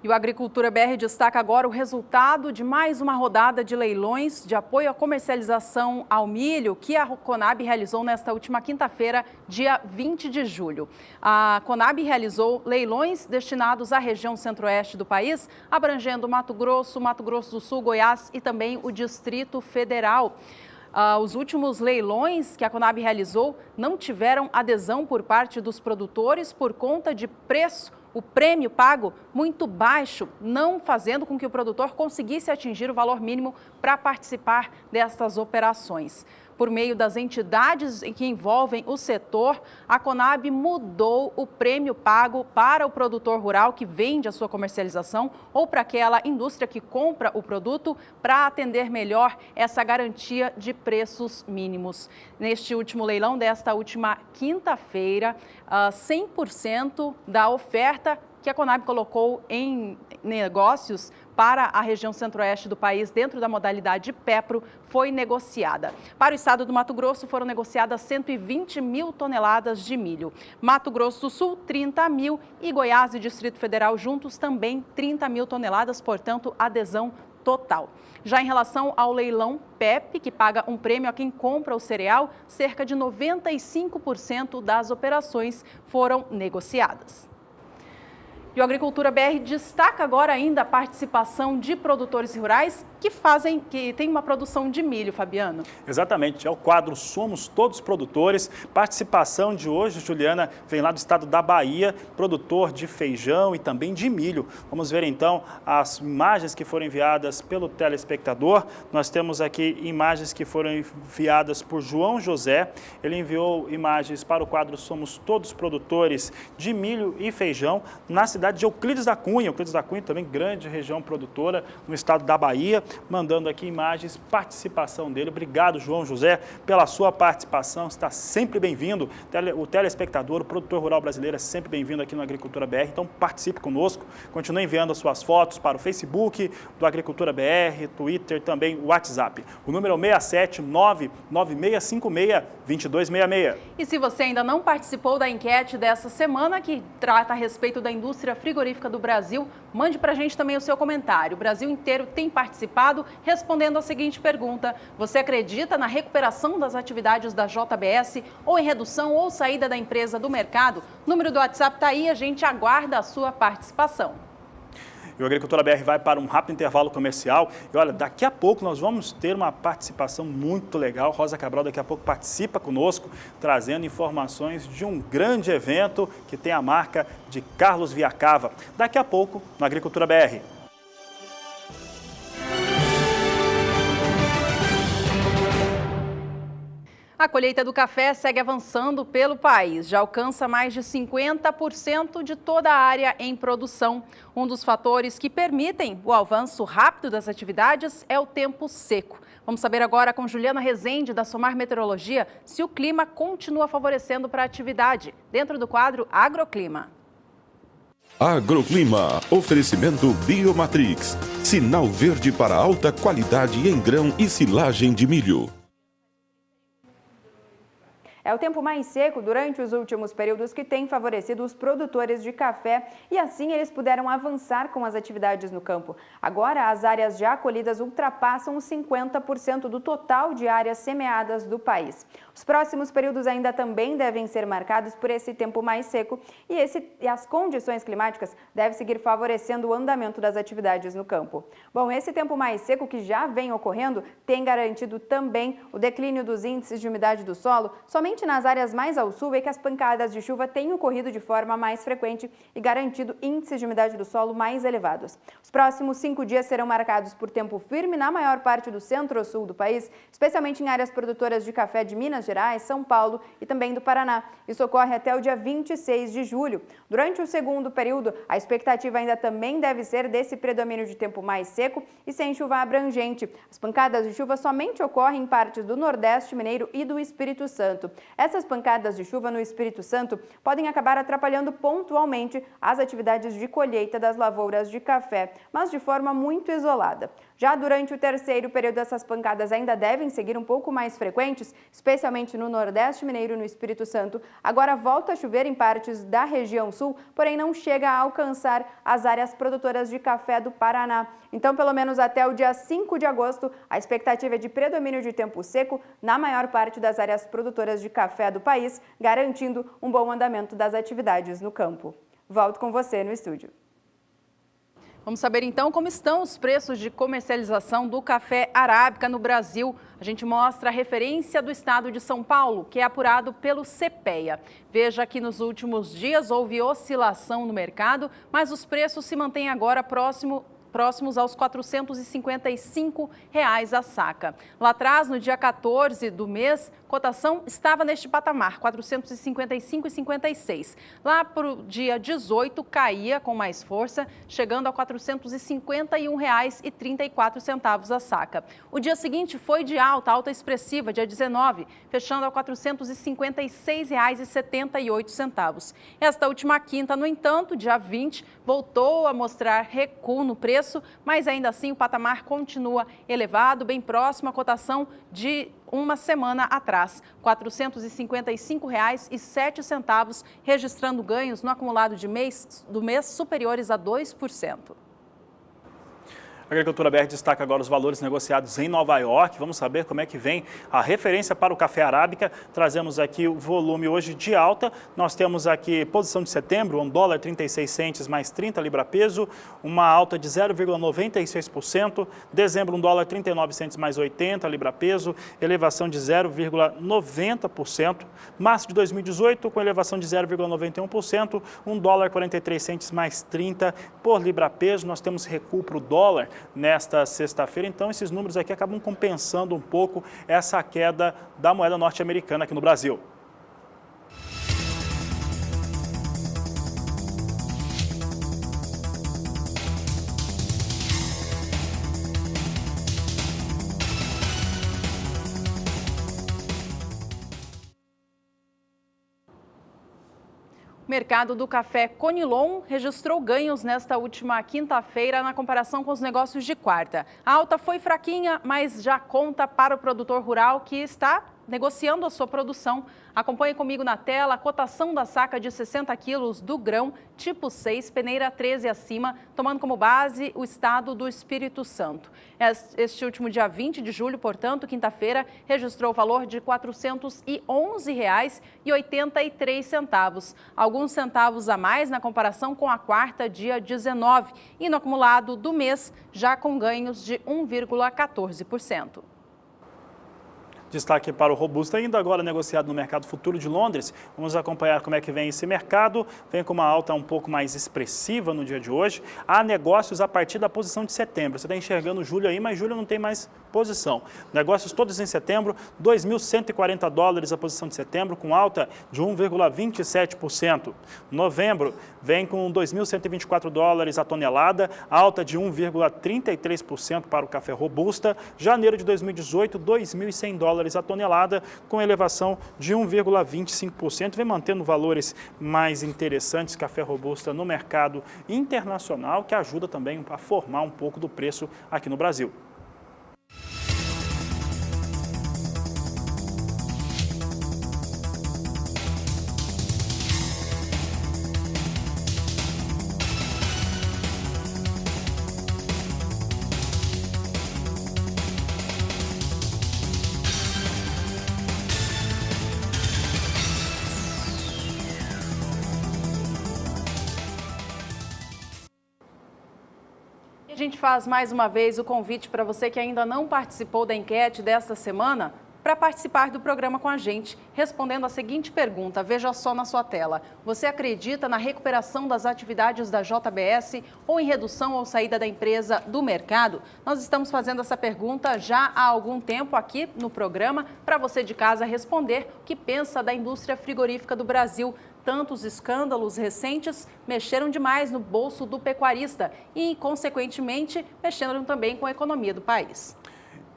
Speaker 2: E o Agricultura BR destaca agora o resultado de mais uma rodada de leilões de apoio à comercialização ao milho que a Conab realizou nesta última quinta-feira, dia 20 de julho. A Conab realizou leilões destinados à região centro-oeste do país, abrangendo Mato Grosso do Sul, Goiás e também o Distrito Federal. Os últimos leilões que a Conab realizou não tiveram adesão por parte dos produtores por conta de o prêmio pago muito baixo, não fazendo com que o produtor conseguisse atingir o valor mínimo para participar destas operações. Por meio das entidades que envolvem o setor, a Conab mudou o prêmio pago para o produtor rural que vende a sua comercialização ou para aquela indústria que compra o produto para atender melhor essa garantia de preços mínimos. Neste último leilão desta última quinta-feira, 100% da oferta que a Conab colocou em negócios para a região centro-oeste do país, dentro da modalidade PEPRO, foi negociada. Para o estado do Mato Grosso, foram negociadas 120 mil toneladas de milho. Mato Grosso do Sul, 30 mil e Goiás e Distrito Federal juntos também 30 mil toneladas, portanto, adesão total. Já em relação ao leilão PEP, que paga um prêmio a quem compra o cereal, cerca de 95% das operações foram negociadas. E o Agricultura BR destaca agora ainda a participação de produtores rurais que têm uma produção de milho, Fabiano.
Speaker 1: Exatamente, é o quadro Somos Todos Produtores. Participação de hoje, Juliana, vem lá do estado da Bahia, produtor de feijão e também de milho. Vamos ver então as imagens que foram enviadas pelo telespectador. Nós temos aqui imagens que foram enviadas por João José. Ele enviou imagens para o quadro Somos Todos Produtores de milho e feijão na cidade de Euclides da Cunha. Euclides da Cunha também grande região produtora no estado da Bahia, mandando aqui imagens, participação dele. Obrigado, João José, pela sua participação, está sempre bem-vindo. O telespectador, o produtor rural brasileiro é sempre bem-vindo aqui no Agricultura BR, então participe conosco, continue enviando as suas fotos para o Facebook do Agricultura BR, Twitter, também o WhatsApp. O número é o 67996562266.
Speaker 2: E se você ainda não participou da enquete dessa semana, que trata a respeito da indústria frigorífica do Brasil, mande para a gente também o seu comentário. O Brasil inteiro tem participado, respondendo a seguinte pergunta: você acredita na recuperação das atividades da JBS ou em redução ou saída da empresa do mercado? O número do WhatsApp está aí, a gente aguarda a sua participação.
Speaker 1: E o Agricultura BR vai para um rápido intervalo comercial. E olha, daqui a pouco nós vamos ter uma participação muito legal. Rosa Cabral daqui a pouco participa conosco, trazendo informações de um grande evento que tem a marca de Carlos Viacava. Daqui a pouco, no Agricultura BR.
Speaker 2: A colheita do café segue avançando pelo país, já alcança mais de 50% de toda a área em produção. Um dos fatores que permitem o avanço rápido das atividades é o tempo seco. Vamos saber agora com Juliana Rezende, da Somar Meteorologia, se o clima continua favorecendo para a atividade, dentro do quadro Agroclima.
Speaker 7: Agroclima, oferecimento Biomatrix, sinal verde para alta qualidade em grão e silagem de milho.
Speaker 3: É o tempo mais seco durante os últimos períodos que tem favorecido os produtores de café e assim eles puderam avançar com as atividades no campo. Agora, as áreas já colhidas ultrapassam os 50% do total de áreas semeadas do país. Os próximos períodos ainda também devem ser marcados por esse tempo mais seco e as condições climáticas devem seguir favorecendo o andamento das atividades no campo. Bom, esse tempo mais seco que já vem ocorrendo tem garantido também o declínio dos índices de umidade do solo. Somente nas áreas mais ao sul é que as pancadas de chuva têm ocorrido de forma mais frequente e garantido índices de umidade do solo mais elevados. Os próximos 5 dias serão marcados por tempo firme na maior parte do centro-sul do país, especialmente em áreas produtoras de café de Minas Gerais, São Paulo e também do Paraná. Isso ocorre até o dia 26 de julho. Durante o segundo período, a expectativa ainda também deve ser desse predomínio de tempo mais seco e sem chuva abrangente. As pancadas de chuva somente ocorrem em partes do Nordeste Mineiro e do Espírito Santo. Essas pancadas de chuva no Espírito Santo podem acabar atrapalhando pontualmente as atividades de colheita das lavouras de café, mas de forma muito isolada. Já durante o terceiro período, essas pancadas ainda devem seguir um pouco mais frequentes, especialmente no Nordeste Mineiro e no Espírito Santo. Agora volta a chover em partes da região sul, porém não chega a alcançar as áreas produtoras de café do Paraná. Então, pelo menos até o dia 5 de agosto, a expectativa é de predomínio de tempo seco na maior parte das áreas produtoras de café do país, garantindo um bom andamento das atividades no campo. Volto com você no estúdio.
Speaker 2: Vamos saber então como estão os preços de comercialização do café arábica no Brasil. A gente mostra a referência do estado de São Paulo, que é apurado pelo CPEA. Veja que nos últimos dias houve oscilação no mercado, mas os preços se mantêm agora próximos aos R$ 455 a saca. Lá atrás, no dia 14 do mês, cotação estava neste patamar, R$ 455,56. Lá para o dia 18, caía com mais força, chegando a R$ 451,34 a saca. O dia seguinte foi de alta expressiva, dia 19, fechando a R$ 456,78. Esta última quinta, no entanto, dia 20, voltou a mostrar recuo no preço, mas ainda assim o patamar continua elevado, bem próximo à cotação de uma semana atrás, R$ 455,07, registrando ganhos no acumulado do mês superiores a 2%.
Speaker 1: A Agricultura BR destaca agora os valores negociados em Nova York. Vamos saber como é que vem a referência para o café arábica. Trazemos aqui o volume hoje de alta. Nós temos aqui posição de setembro, $1,36 mais 30 libra-peso, uma alta de 0,96%. Dezembro, $1,39 mais 80 libra-peso, elevação de 0,90%. Março de 2018, com elevação de 0,91%, $1,43 mais 30 por libra-peso. Nós temos recuo para o dólar nesta sexta-feira, então esses números aqui acabam compensando um pouco essa queda da moeda norte-americana aqui no Brasil.
Speaker 2: O mercado do café Conilon registrou ganhos nesta última quinta-feira na comparação com os negócios de quarta. A alta foi fraquinha, mas já conta para o produtor rural que está negociando a sua produção. Acompanhe comigo na tela a cotação da saca de 60 quilos do grão tipo 6, peneira 13 acima, tomando como base o estado do Espírito Santo. Este último dia 20 de julho, portanto, quinta-feira, registrou o valor de R$ 411,83, alguns centavos a mais na comparação com a quarta, dia 19, e no acumulado do mês, já com ganhos de 1,14%.
Speaker 1: Destaque para o Robusta, ainda agora negociado no mercado futuro de Londres. Vamos acompanhar como é que vem esse mercado. Vem com uma alta um pouco mais expressiva no dia de hoje. Há negócios a partir da posição de setembro. Você está enxergando julho aí, mas julho não tem mais posição. Negócios todos em setembro, 2.140 dólares a posição de setembro, com alta de 1,27%. Novembro vem com 2.124 dólares a tonelada, alta de 1,33% para o café Robusta. Janeiro de 2018, 2.100 dólares a tonelada, com elevação de 1,25%, vem mantendo valores mais interessantes, café Robusta no mercado internacional, que ajuda também a formar um pouco do preço aqui no Brasil.
Speaker 2: A gente faz mais uma vez o convite para você que ainda não participou da enquete desta semana para participar do programa com a gente, respondendo a seguinte pergunta, veja só na sua tela. Você acredita na recuperação das atividades da JBS ou em redução ou saída da empresa do mercado? Nós estamos fazendo essa pergunta já há algum tempo aqui no programa para você de casa responder o que pensa da indústria frigorífica do Brasil. Tantos escândalos recentes mexeram demais no bolso do pecuarista e, consequentemente, mexeram também com a economia do país.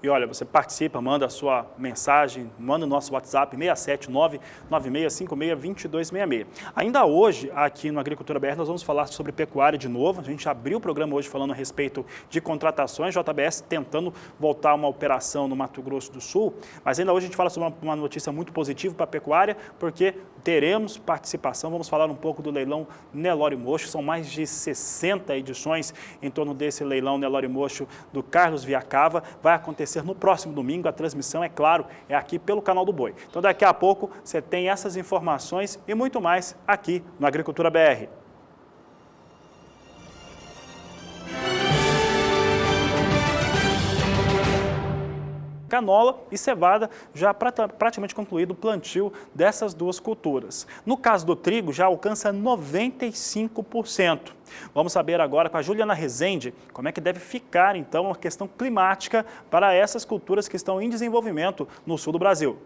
Speaker 1: E olha, você participa, manda a sua mensagem, manda o nosso WhatsApp 679-9656-2266. Ainda hoje, aqui no Agricultura BR, nós vamos falar sobre pecuária de novo. A gente abriu o programa hoje falando a respeito de contratações, JBS tentando voltar uma operação no Mato Grosso do Sul. Mas ainda hoje a gente fala sobre uma notícia muito positiva para a pecuária, porque teremos participação. Vamos falar um pouco do leilão Nelore Mocho. São mais de 60 edições em torno desse leilão Nelore Mocho do Carlos Viacava. Vai acontecer no próximo domingo. A transmissão, é claro, é aqui pelo Canal do Boi. Então, daqui a pouco, você tem essas informações e muito mais aqui no Agricultura BR. Canola e cevada, já praticamente concluído o plantio dessas duas culturas. No caso do trigo, já alcança 95%. Vamos saber agora com a Juliana Rezende como é que deve ficar, então, a questão climática para essas culturas que estão em desenvolvimento no sul do Brasil.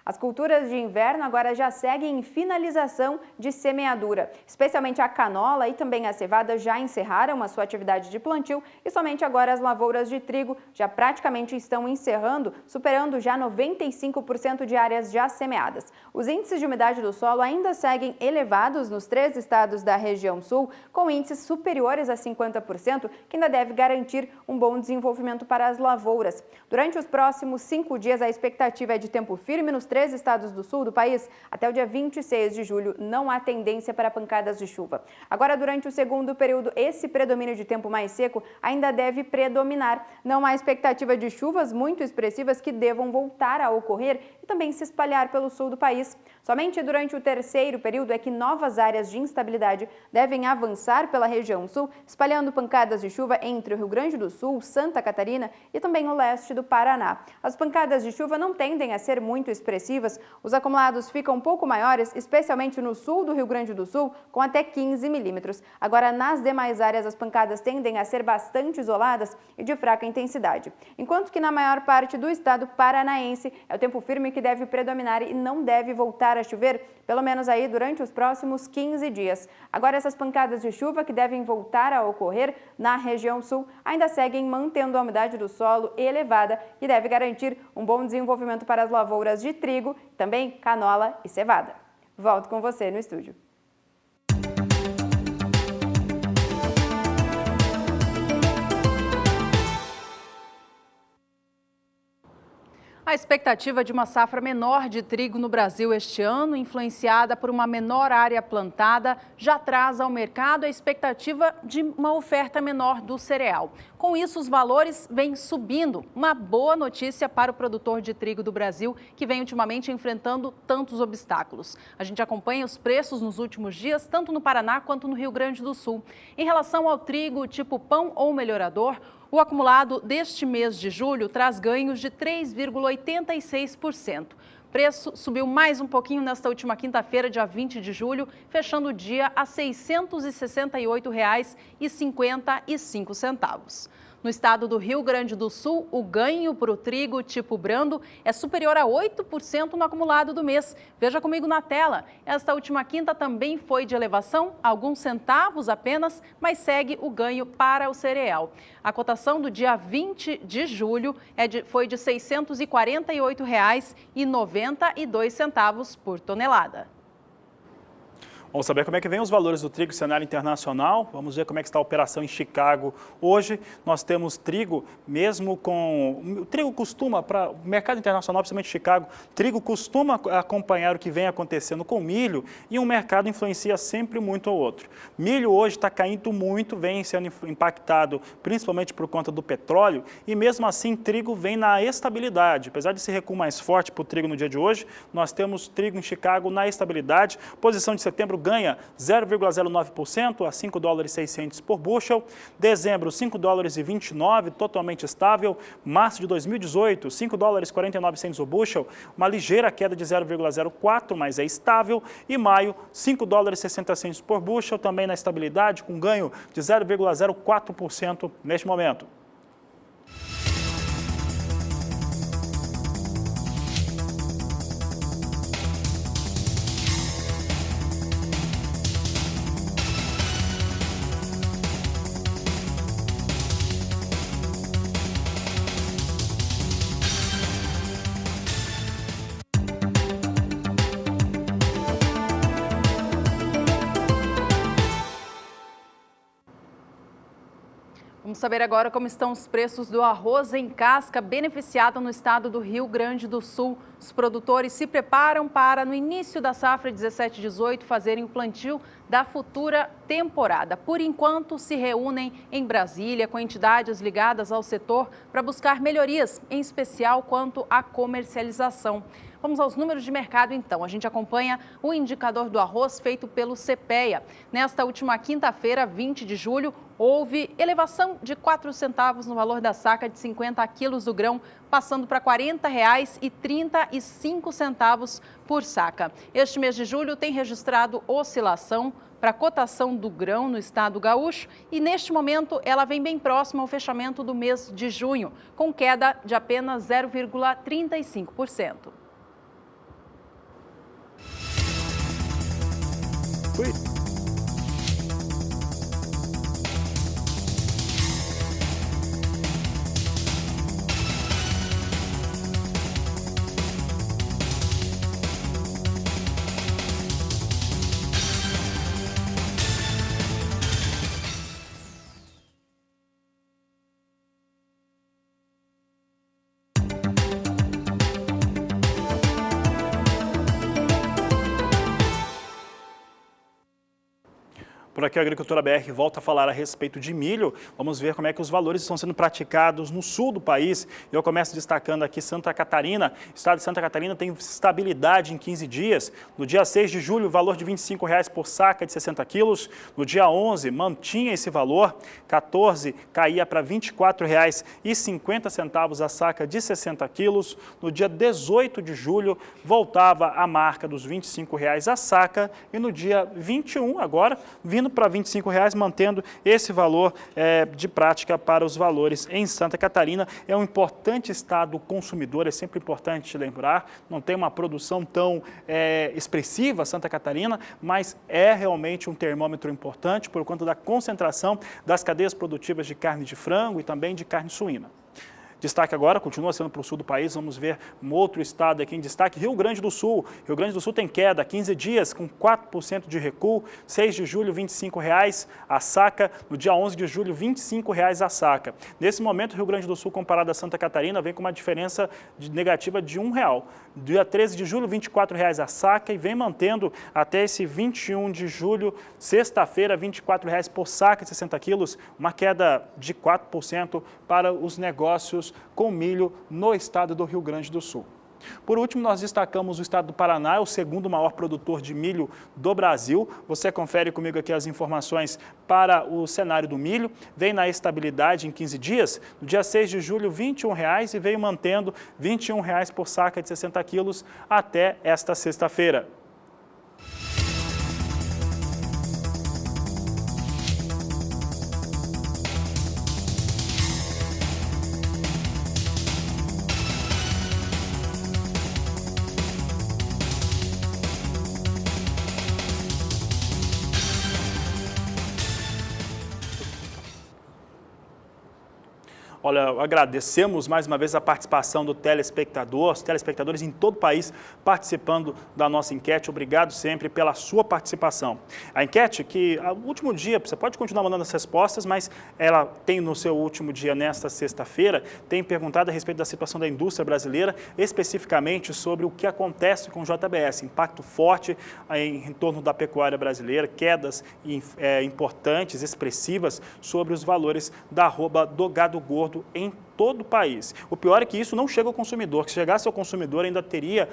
Speaker 3: As culturas de inverno agora já seguem em finalização de semeadura. Especialmente a canola e também a cevada já encerraram a sua atividade de plantio e somente agora as lavouras de trigo já praticamente estão encerrando, superando já 95% de áreas já semeadas. Os índices de umidade do solo ainda seguem elevados nos 3 estados da região sul, com índices superiores a 50%, que ainda deve garantir um bom desenvolvimento para as lavouras. Durante os próximos 5 dias, a expectativa é de tempo firme nos 3 estados do sul do país. Até o dia 26 de julho não há tendência para pancadas de chuva. Agora, durante o segundo período, esse predomínio de tempo mais seco ainda deve predominar. Não há expectativa de chuvas muito expressivas que devam voltar a ocorrer e também se espalhar pelo sul do país. Somente durante o terceiro período é que novas áreas de instabilidade devem avançar pela região sul, espalhando pancadas de chuva entre o Rio Grande do Sul, Santa Catarina e também o leste do Paraná. As pancadas de chuva não tendem a ser muito expressivas. Os acumulados ficam um pouco maiores, especialmente no sul do Rio Grande do Sul, com até 15 milímetros. Agora, nas demais áreas, as pancadas tendem a ser bastante isoladas e de fraca intensidade. Enquanto que na maior parte do estado paranaense, é o tempo firme que deve predominar e não deve voltar a chover, pelo menos aí durante os próximos 15 dias. Agora, essas pancadas de chuva que devem voltar a ocorrer na região sul ainda seguem mantendo a umidade do solo elevada e deve garantir um bom desenvolvimento para as lavouras de trigo, também canola e cevada. Volto com você no estúdio.
Speaker 2: A expectativa de uma safra menor de trigo no Brasil este ano, influenciada por uma menor área plantada, já traz ao mercado a expectativa de uma oferta menor do cereal. Com isso, os valores vêm subindo. Uma boa notícia para o produtor de trigo do Brasil, que vem ultimamente enfrentando tantos obstáculos. A gente acompanha os preços nos últimos dias, tanto no Paraná quanto no Rio Grande do Sul. Em relação ao trigo tipo pão ou melhorador, O acumulado deste mês de julho traz ganhos de 3,86%. O preço subiu mais um pouquinho nesta última quinta-feira, dia 20 de julho, fechando o dia a R$ 668,55. No estado do Rio Grande do Sul, o ganho para o trigo tipo brando é superior a 8% no acumulado do mês. Veja comigo na tela. Esta última quinta também foi de elevação, alguns centavos apenas, mas segue o ganho para o cereal. A cotação do dia 20 de julho foi de R$ 648,92 por tonelada.
Speaker 1: Vamos saber como é que vem os valores do trigo no cenário internacional. Vamos ver como é que está a operação em Chicago hoje. Nós temos trigo, mesmo com... O trigo costuma, para o mercado internacional, principalmente Chicago, trigo costuma acompanhar o que vem acontecendo com milho e um mercado influencia sempre muito ao outro. Milho hoje está caindo muito, vem sendo impactado principalmente por conta do petróleo e mesmo assim trigo vem na estabilidade. Apesar de esse recuo mais forte para o trigo no dia de hoje, nós temos trigo em Chicago na estabilidade. Posição de setembro ganha 0,09% a $5,600 por bushel. Dezembro, $5,29, totalmente estável. Março de 2018, $5,49 o bushel, uma ligeira queda de 0,04%, mas é estável. E maio, $5,60 por bushel, também na estabilidade, com ganho de 0,04% neste momento.
Speaker 2: Vamos saber agora como estão os preços do arroz em casca beneficiado no estado do Rio Grande do Sul. Os produtores se preparam para, no início da safra 17/18, fazerem o plantio da futura temporada. Por enquanto, se reúnem em Brasília com entidades ligadas ao setor para buscar melhorias, em especial quanto à comercialização. Vamos aos números de mercado, então. A gente acompanha o indicador do arroz feito pelo CPEA. Nesta última quinta-feira, 20 de julho, houve elevação de 4 centavos no valor da saca de 50 quilos do grão, passando para R$ 40,35 por saca. Este mês de julho tem registrado oscilação para a cotação do grão no estado gaúcho e, neste momento, ela vem bem próxima ao fechamento do mês de junho, com queda de apenas 0,35%.
Speaker 1: Por aqui a Agricultura BR volta a falar a respeito de milho. Vamos ver como é que os valores estão sendo praticados no sul do país. Eu começo destacando aqui Santa Catarina. O estado de Santa Catarina tem estabilidade em 15 dias. No dia 6 de julho, o valor de R$ 25,00 por saca de 60 quilos. No dia 11, mantinha esse valor. 14, caía para R$ 24,50 a saca de 60 quilos. No dia 18 de julho, voltava a marca dos R$ 25,00 a saca. E no dia 21, agora, vindo para R$ 25,00, mantendo esse valor de prática para os valores em Santa Catarina. É um importante estado consumidor, é sempre importante lembrar, não tem uma produção tão expressiva Santa Catarina, mas é realmente um termômetro importante por conta da concentração das cadeias produtivas de carne de frango e também de carne suína. Destaque agora, continua sendo para o sul do país, vamos ver um outro estado aqui em destaque, Rio Grande do Sul. Rio Grande do Sul tem queda, 15 dias com 4% de recuo, 6 de julho R$ 25,00 a saca, no dia 11 de julho R$ 25,00 a saca. Nesse momento, o Rio Grande do Sul comparado a Santa Catarina vem com uma diferença negativa de R$ 1,00. Dia 13 de julho, R$ 24,00 a saca e vem mantendo até esse 21 de julho, sexta-feira, R$ 24,00 por saca de 60 quilos, uma queda de 4% para os negócios com milho no estado do Rio Grande do Sul. Por último, nós destacamos o estado do Paraná, é o segundo maior produtor de milho do Brasil. Você confere comigo aqui as informações para o cenário do milho. Vem na estabilidade em 15 dias. No dia 6 de julho, R$ 21,00 e veio mantendo R$ 21,00 por saca de 60 quilos até esta sexta-feira. Olha, agradecemos mais uma vez a participação do telespectador, os telespectadores em todo o país participando da nossa enquete. Obrigado sempre pela sua participação. A enquete que, no último dia, você pode continuar mandando as respostas, mas ela tem no seu último dia, nesta sexta-feira, tem perguntado a respeito da situação da indústria brasileira, especificamente sobre o que acontece com o JBS, impacto forte em torno da pecuária brasileira, quedas importantes, expressivas sobre os valores da arroba do gado gordo em todo o país. O pior é que isso não chega ao consumidor, que se chegasse ao consumidor ainda teria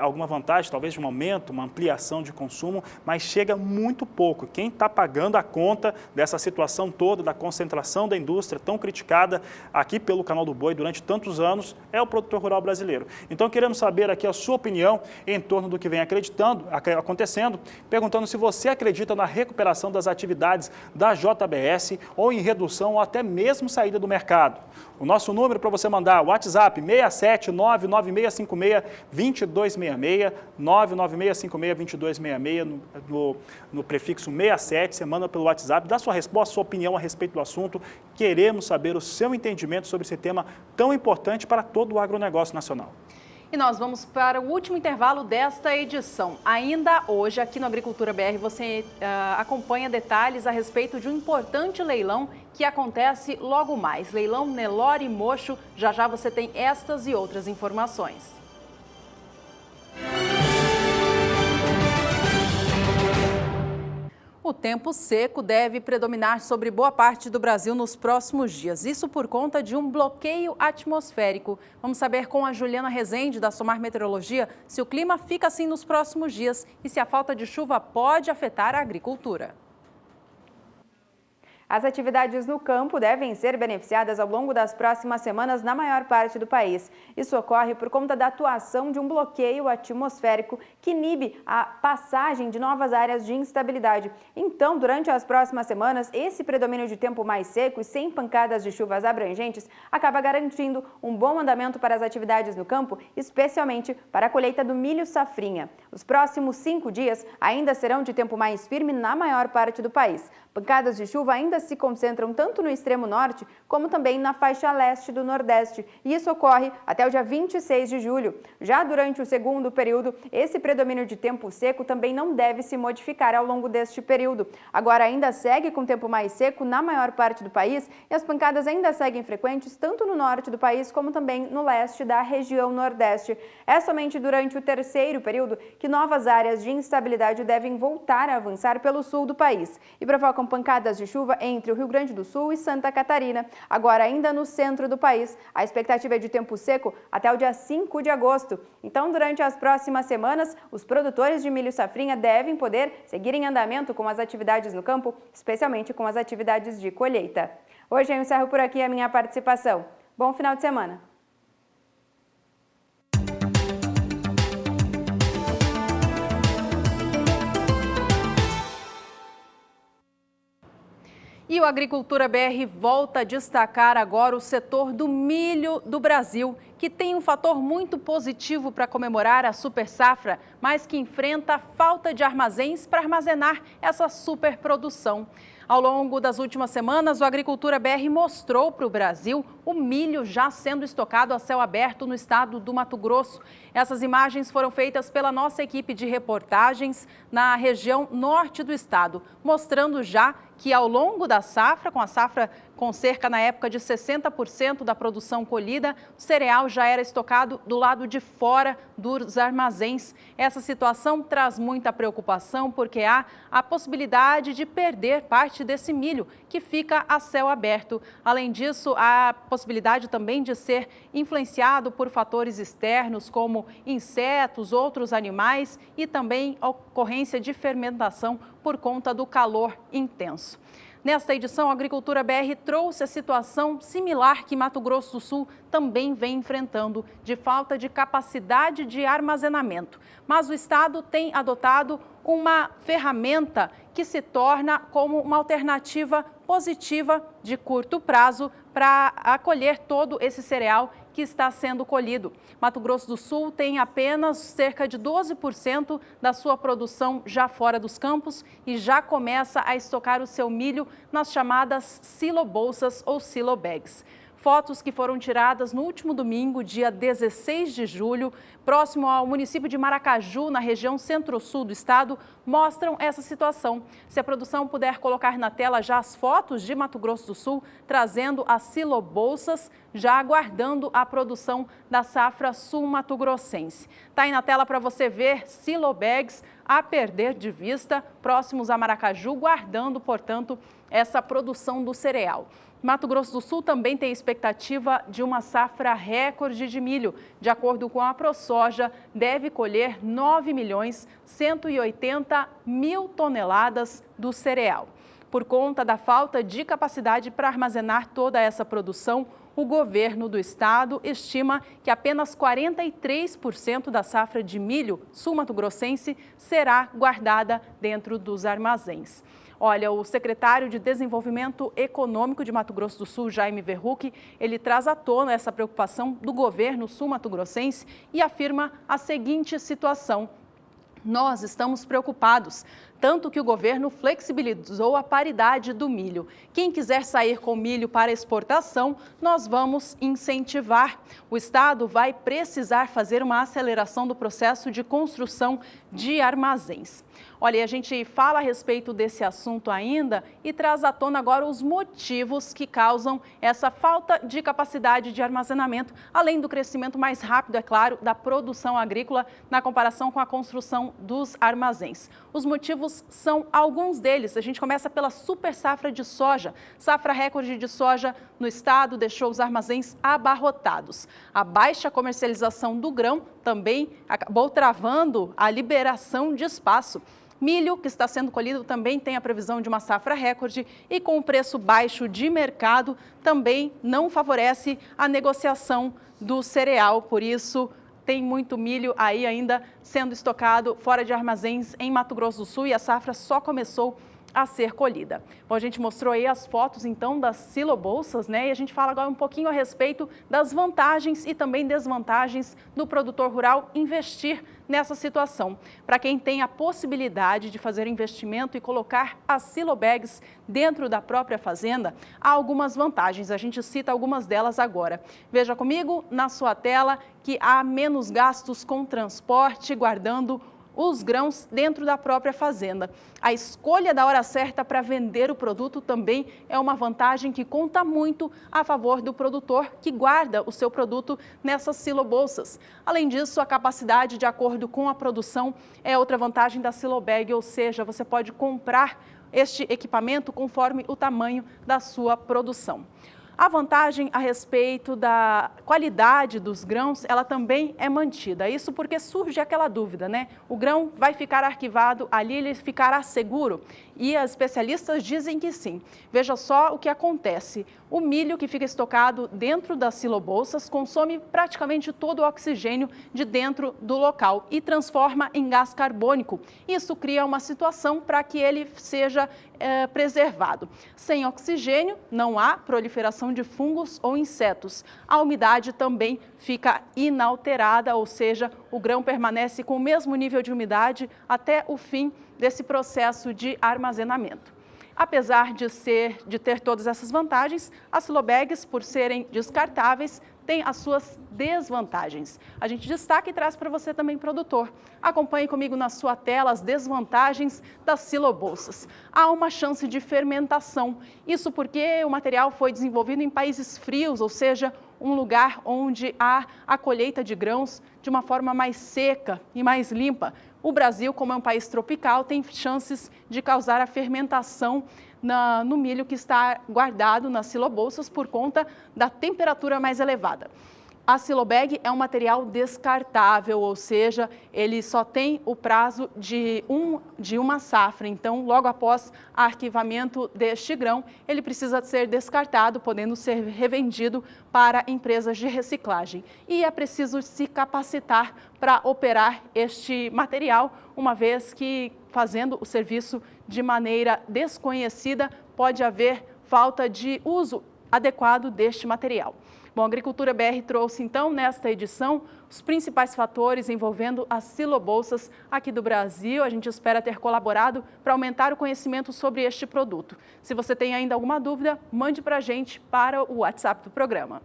Speaker 1: alguma vantagem, talvez de um aumento, uma ampliação de consumo, mas chega muito pouco. Quem está pagando a conta dessa situação toda, da concentração da indústria tão criticada aqui pelo Canal do Boi durante tantos anos, é o produtor rural brasileiro. Então queremos saber aqui a sua opinião em torno do que vem acontecendo, perguntando se você acredita na recuperação das atividades da JBS ou em redução ou até mesmo saída do mercado. O nosso número para você mandar, o WhatsApp 67996562266, 996562266 no prefixo 67, você manda pelo WhatsApp, dá sua resposta, sua opinião a respeito do assunto. Queremos saber o seu entendimento sobre esse tema tão importante para todo o agronegócio nacional.
Speaker 2: E nós vamos para o último intervalo desta edição. Ainda hoje, aqui no Agricultura BR, você acompanha detalhes a respeito de um importante leilão que acontece logo mais. Leilão Nelore Mocho. Já já você tem estas e outras informações. O tempo seco deve predominar sobre boa parte do Brasil nos próximos dias. Isso por conta de um bloqueio atmosférico. Vamos saber com a Juliana Rezende, da Somar Meteorologia, se o clima fica assim nos próximos dias e se a falta de chuva pode afetar a agricultura.
Speaker 3: As atividades no campo devem ser beneficiadas ao longo das próximas semanas na maior parte do país. Isso ocorre por conta da atuação de um bloqueio atmosférico que inibe a passagem de novas áreas de instabilidade. Então, durante as próximas semanas, esse predomínio de tempo mais seco e sem pancadas de chuvas abrangentes acaba garantindo um bom andamento para as atividades no campo, especialmente para a colheita do milho safrinha. Os próximos 5 dias ainda serão de tempo mais firme na maior parte do país. Pancadas de chuva ainda se concentram tanto no extremo norte como também na faixa leste do Nordeste, e isso ocorre até o dia 26 de julho. Já durante o segundo período, esse predomínio de tempo seco também não deve se modificar ao longo deste período. Agora ainda segue com tempo mais seco na maior parte do país e as pancadas ainda seguem frequentes tanto no norte do país como também no leste da região Nordeste. É somente durante o terceiro período que novas áreas de instabilidade devem voltar a avançar pelo sul do país e provocam pancadas de chuva entre o Rio Grande do Sul e Santa Catarina. Agora, ainda no centro do país, a expectativa é de tempo seco até o dia 5 de agosto. Então, durante as próximas semanas, os produtores de milho safrinha devem poder seguir em andamento com as atividades no campo, especialmente com as atividades de colheita. Hoje eu encerro por aqui a minha participação. Bom final de semana!
Speaker 2: E o Agricultura BR volta a destacar agora o setor do milho do Brasil, que tem um fator muito positivo para comemorar a super safra, mas que enfrenta a falta de armazéns para armazenar essa superprodução. Ao longo das últimas semanas, o Agricultura BR mostrou para o Brasil o milho já sendo estocado a céu aberto no estado do Mato Grosso. Essas imagens foram feitas pela nossa equipe de reportagens na região norte do estado, mostrando já que ao longo da safra, com a safra com cerca na época de 60% da produção colhida, o cereal já era estocado do lado de fora dos armazéns. Essa situação traz muita preocupação porque há a possibilidade de perder parte desse milho que fica a céu aberto. Além disso, há a possibilidade também de ser influenciado por fatores externos como insetos, outros animais e também ocorrência de fermentação por conta do calor intenso. Nesta edição, a Agricultura BR trouxe a situação similar que Mato Grosso do Sul também vem enfrentando, de falta de capacidade de armazenamento. Mas o Estado tem adotado uma ferramenta que se torna como uma alternativa positiva de curto prazo para acolher todo esse cereal que está sendo colhido. Mato Grosso do Sul tem apenas cerca de 12% da sua produção já fora dos campos e já começa a estocar o seu milho nas chamadas silobolsas ou silobags. Fotos que foram tiradas no último domingo, dia 16 de julho, próximo ao município de Maracaju, na região centro-sul do estado, mostram essa situação. Se a produção puder colocar na tela já as fotos de Mato Grosso do Sul, trazendo as silobolsas, já aguardando a produção da safra sul-mato-grossense. Está aí na tela para você ver silobags a perder de vista, próximos a Maracaju, guardando, portanto, essa produção do cereal. Mato Grosso do Sul também tem expectativa de uma safra recorde de milho. De acordo com a ProSoja, deve colher 9.180.000 toneladas do cereal. Por conta da falta de capacidade para armazenar toda essa produção, o governo do estado estima que apenas 43% da safra de milho sul-mato-grossense será guardada dentro dos armazéns. Olha, o secretário de Desenvolvimento Econômico de Mato Grosso do Sul, Jaime Verruc, ele traz à tona essa preocupação do governo sul-mato-grossense e afirma a seguinte situação: nós estamos preocupados, tanto que o governo flexibilizou a paridade do milho. Quem quiser sair com milho para exportação, nós vamos incentivar. O estado vai precisar fazer uma aceleração do processo de construção de armazéns. Olha, a gente fala a respeito desse assunto ainda e traz à tona agora os motivos que causam essa falta de capacidade de armazenamento, além do crescimento mais rápido, é claro, da produção agrícola na comparação com a construção dos armazéns. Os motivos são alguns deles. A gente começa pela super safra de soja. Safra recorde de soja no estado deixou os armazéns abarrotados. A baixa comercialização do grão também acabou travando a liberação de espaço. Milho, que está sendo colhido, também tem a previsão de uma safra recorde e com o preço baixo de mercado também não favorece a negociação do cereal. Por isso, tem muito milho aí ainda sendo estocado fora de armazéns em Mato Grosso do Sul e a safra só começou a ser colhida. Bom, a gente mostrou aí as fotos então das silobolsas, né? E a gente fala agora um pouquinho a respeito das vantagens e também desvantagens do produtor rural investir nessa situação. Para quem tem a possibilidade de fazer investimento e colocar as silobags dentro da própria fazenda, há algumas vantagens. A gente cita algumas delas agora. Veja comigo na sua tela que há menos gastos com transporte, guardando os grãos dentro da própria fazenda. A escolha da hora certa para vender o produto também é uma vantagem que conta muito a favor do produtor que guarda o seu produto nessas silobolsas. Além disso, a capacidade de acordo com a produção é outra vantagem da silobag, ou seja, você pode comprar este equipamento conforme o tamanho da sua produção. A vantagem a respeito da qualidade dos grãos, ela também é mantida. Isso porque surge aquela dúvida, né? O grão vai ficar arquivado ali, ele ficará seguro? E as especialistas dizem que sim. Veja só o que acontece. O milho que fica estocado dentro das silobolsas consome praticamente todo o oxigênio de dentro do local e transforma em gás carbônico. Isso cria uma situação para que ele seja preservado. Sem oxigênio, não há proliferação de fungos ou insetos. A umidade também fica inalterada, ou seja, o grão permanece com o mesmo nível de umidade até o fim desse processo de armazenamento. Apesar de ter todas essas vantagens, as silobags, por serem descartáveis, tem as suas desvantagens. A gente destaca e traz para você também, produtor. Acompanhe comigo na sua tela as desvantagens das silobolsas. Há uma chance de fermentação. Isso porque o material foi desenvolvido em países frios, ou seja, um lugar onde há a colheita de grãos de uma forma mais seca e mais limpa. O Brasil, como é um país tropical, tem chances de causar a fermentação no milho que está guardado nas silobolsas por conta da temperatura mais elevada. A silobag é um material descartável, ou seja, ele só tem o prazo de uma safra. Então, logo após o arquivamento deste grão, ele precisa ser descartado, podendo ser revendido para empresas de reciclagem. E é preciso se capacitar para operar este material, uma vez que, fazendo o serviço de maneira desconhecida, pode haver falta de uso adequado deste material. Bom, a Agricultura BR trouxe, então, nesta edição, os principais fatores envolvendo as silobolsas aqui do Brasil. A gente espera ter colaborado para aumentar o conhecimento sobre este produto. Se você tem ainda alguma dúvida, mande para a gente para o WhatsApp do programa.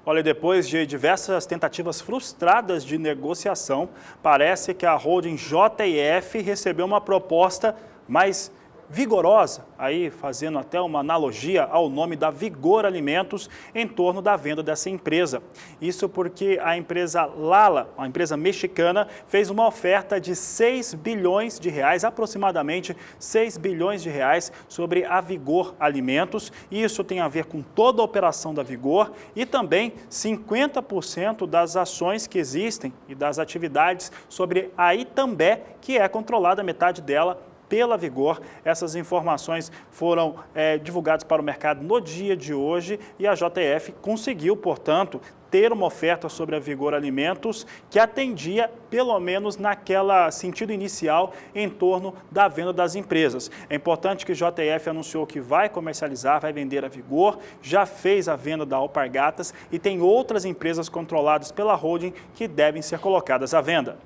Speaker 1: Olha, depois de diversas tentativas frustradas de negociação, parece que a holding JF recebeu uma proposta mais vigorosa, aí fazendo até uma analogia ao nome da Vigor Alimentos em torno da venda dessa empresa. Isso porque a empresa Lala, uma empresa mexicana, fez uma oferta de 6 bilhões de reais, aproximadamente 6 bilhões de reais, sobre a Vigor Alimentos. Isso tem a ver com toda a operação da Vigor e também 50% das ações que existem e das atividades sobre a Itambé, que é controlada, metade dela, pela Vigor. Essas informações foram divulgadas para o mercado no dia de hoje e a JF conseguiu, portanto, ter uma oferta sobre a Vigor Alimentos que atendia, pelo menos naquela sentido inicial, em torno da venda das empresas. É importante que a JF anunciou que vai comercializar, vai vender a Vigor, já fez a venda da Alpargatas e tem outras empresas controladas pela holding que devem ser colocadas à venda.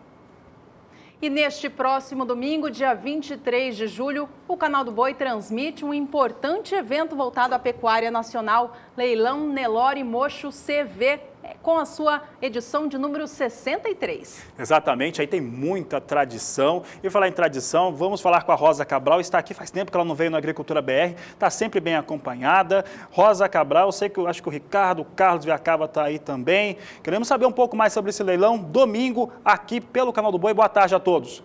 Speaker 2: E neste próximo domingo, dia 23 de julho, o Canal do Boi transmite um importante evento voltado à pecuária nacional, Leilão Nelore Mocho CV, com a sua edição de número 63.
Speaker 1: Exatamente, aí tem muita tradição. E falar em tradição, vamos falar com a Rosa Cabral, está aqui faz tempo que ela não veio na Agricultura BR, está sempre bem acompanhada. Rosa Cabral, eu sei que eu acho que o Carlos Viacava está aí também. Queremos saber um pouco mais sobre esse leilão, domingo, aqui pelo Canal do Boi. Boa tarde a todos.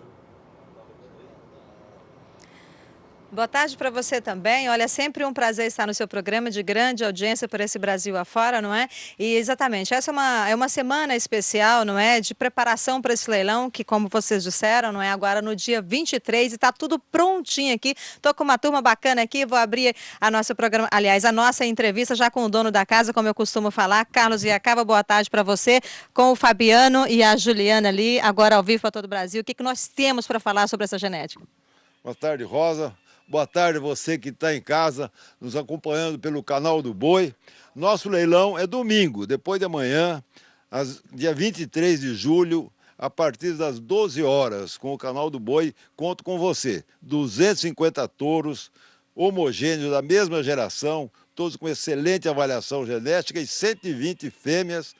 Speaker 8: Boa tarde para você também. Olha, é sempre um prazer estar no seu programa de grande audiência por esse Brasil afora, não é? E exatamente, essa é uma semana especial, não é? De preparação para esse leilão, que como vocês disseram, não é? Agora no dia 23 e está tudo prontinho aqui. Estou com uma turma bacana aqui, vou abrir a nossa programa, aliás, a nossa entrevista já com o dono da casa, como eu costumo falar, Carlos Viacava. Boa tarde para você, com o Fabiano e a Juliana ali, agora ao vivo para todo o Brasil. O que nós temos para falar sobre essa genética?
Speaker 9: Boa tarde, Rosa. Boa tarde você que está em casa, nos acompanhando pelo Canal do Boi. Nosso leilão é domingo, depois de amanhã, dia 23 de julho, a partir das 12 horas, com o Canal do Boi. Conto com você. 250 touros homogêneos da mesma geração, todos com excelente avaliação genética, e 120 fêmeas,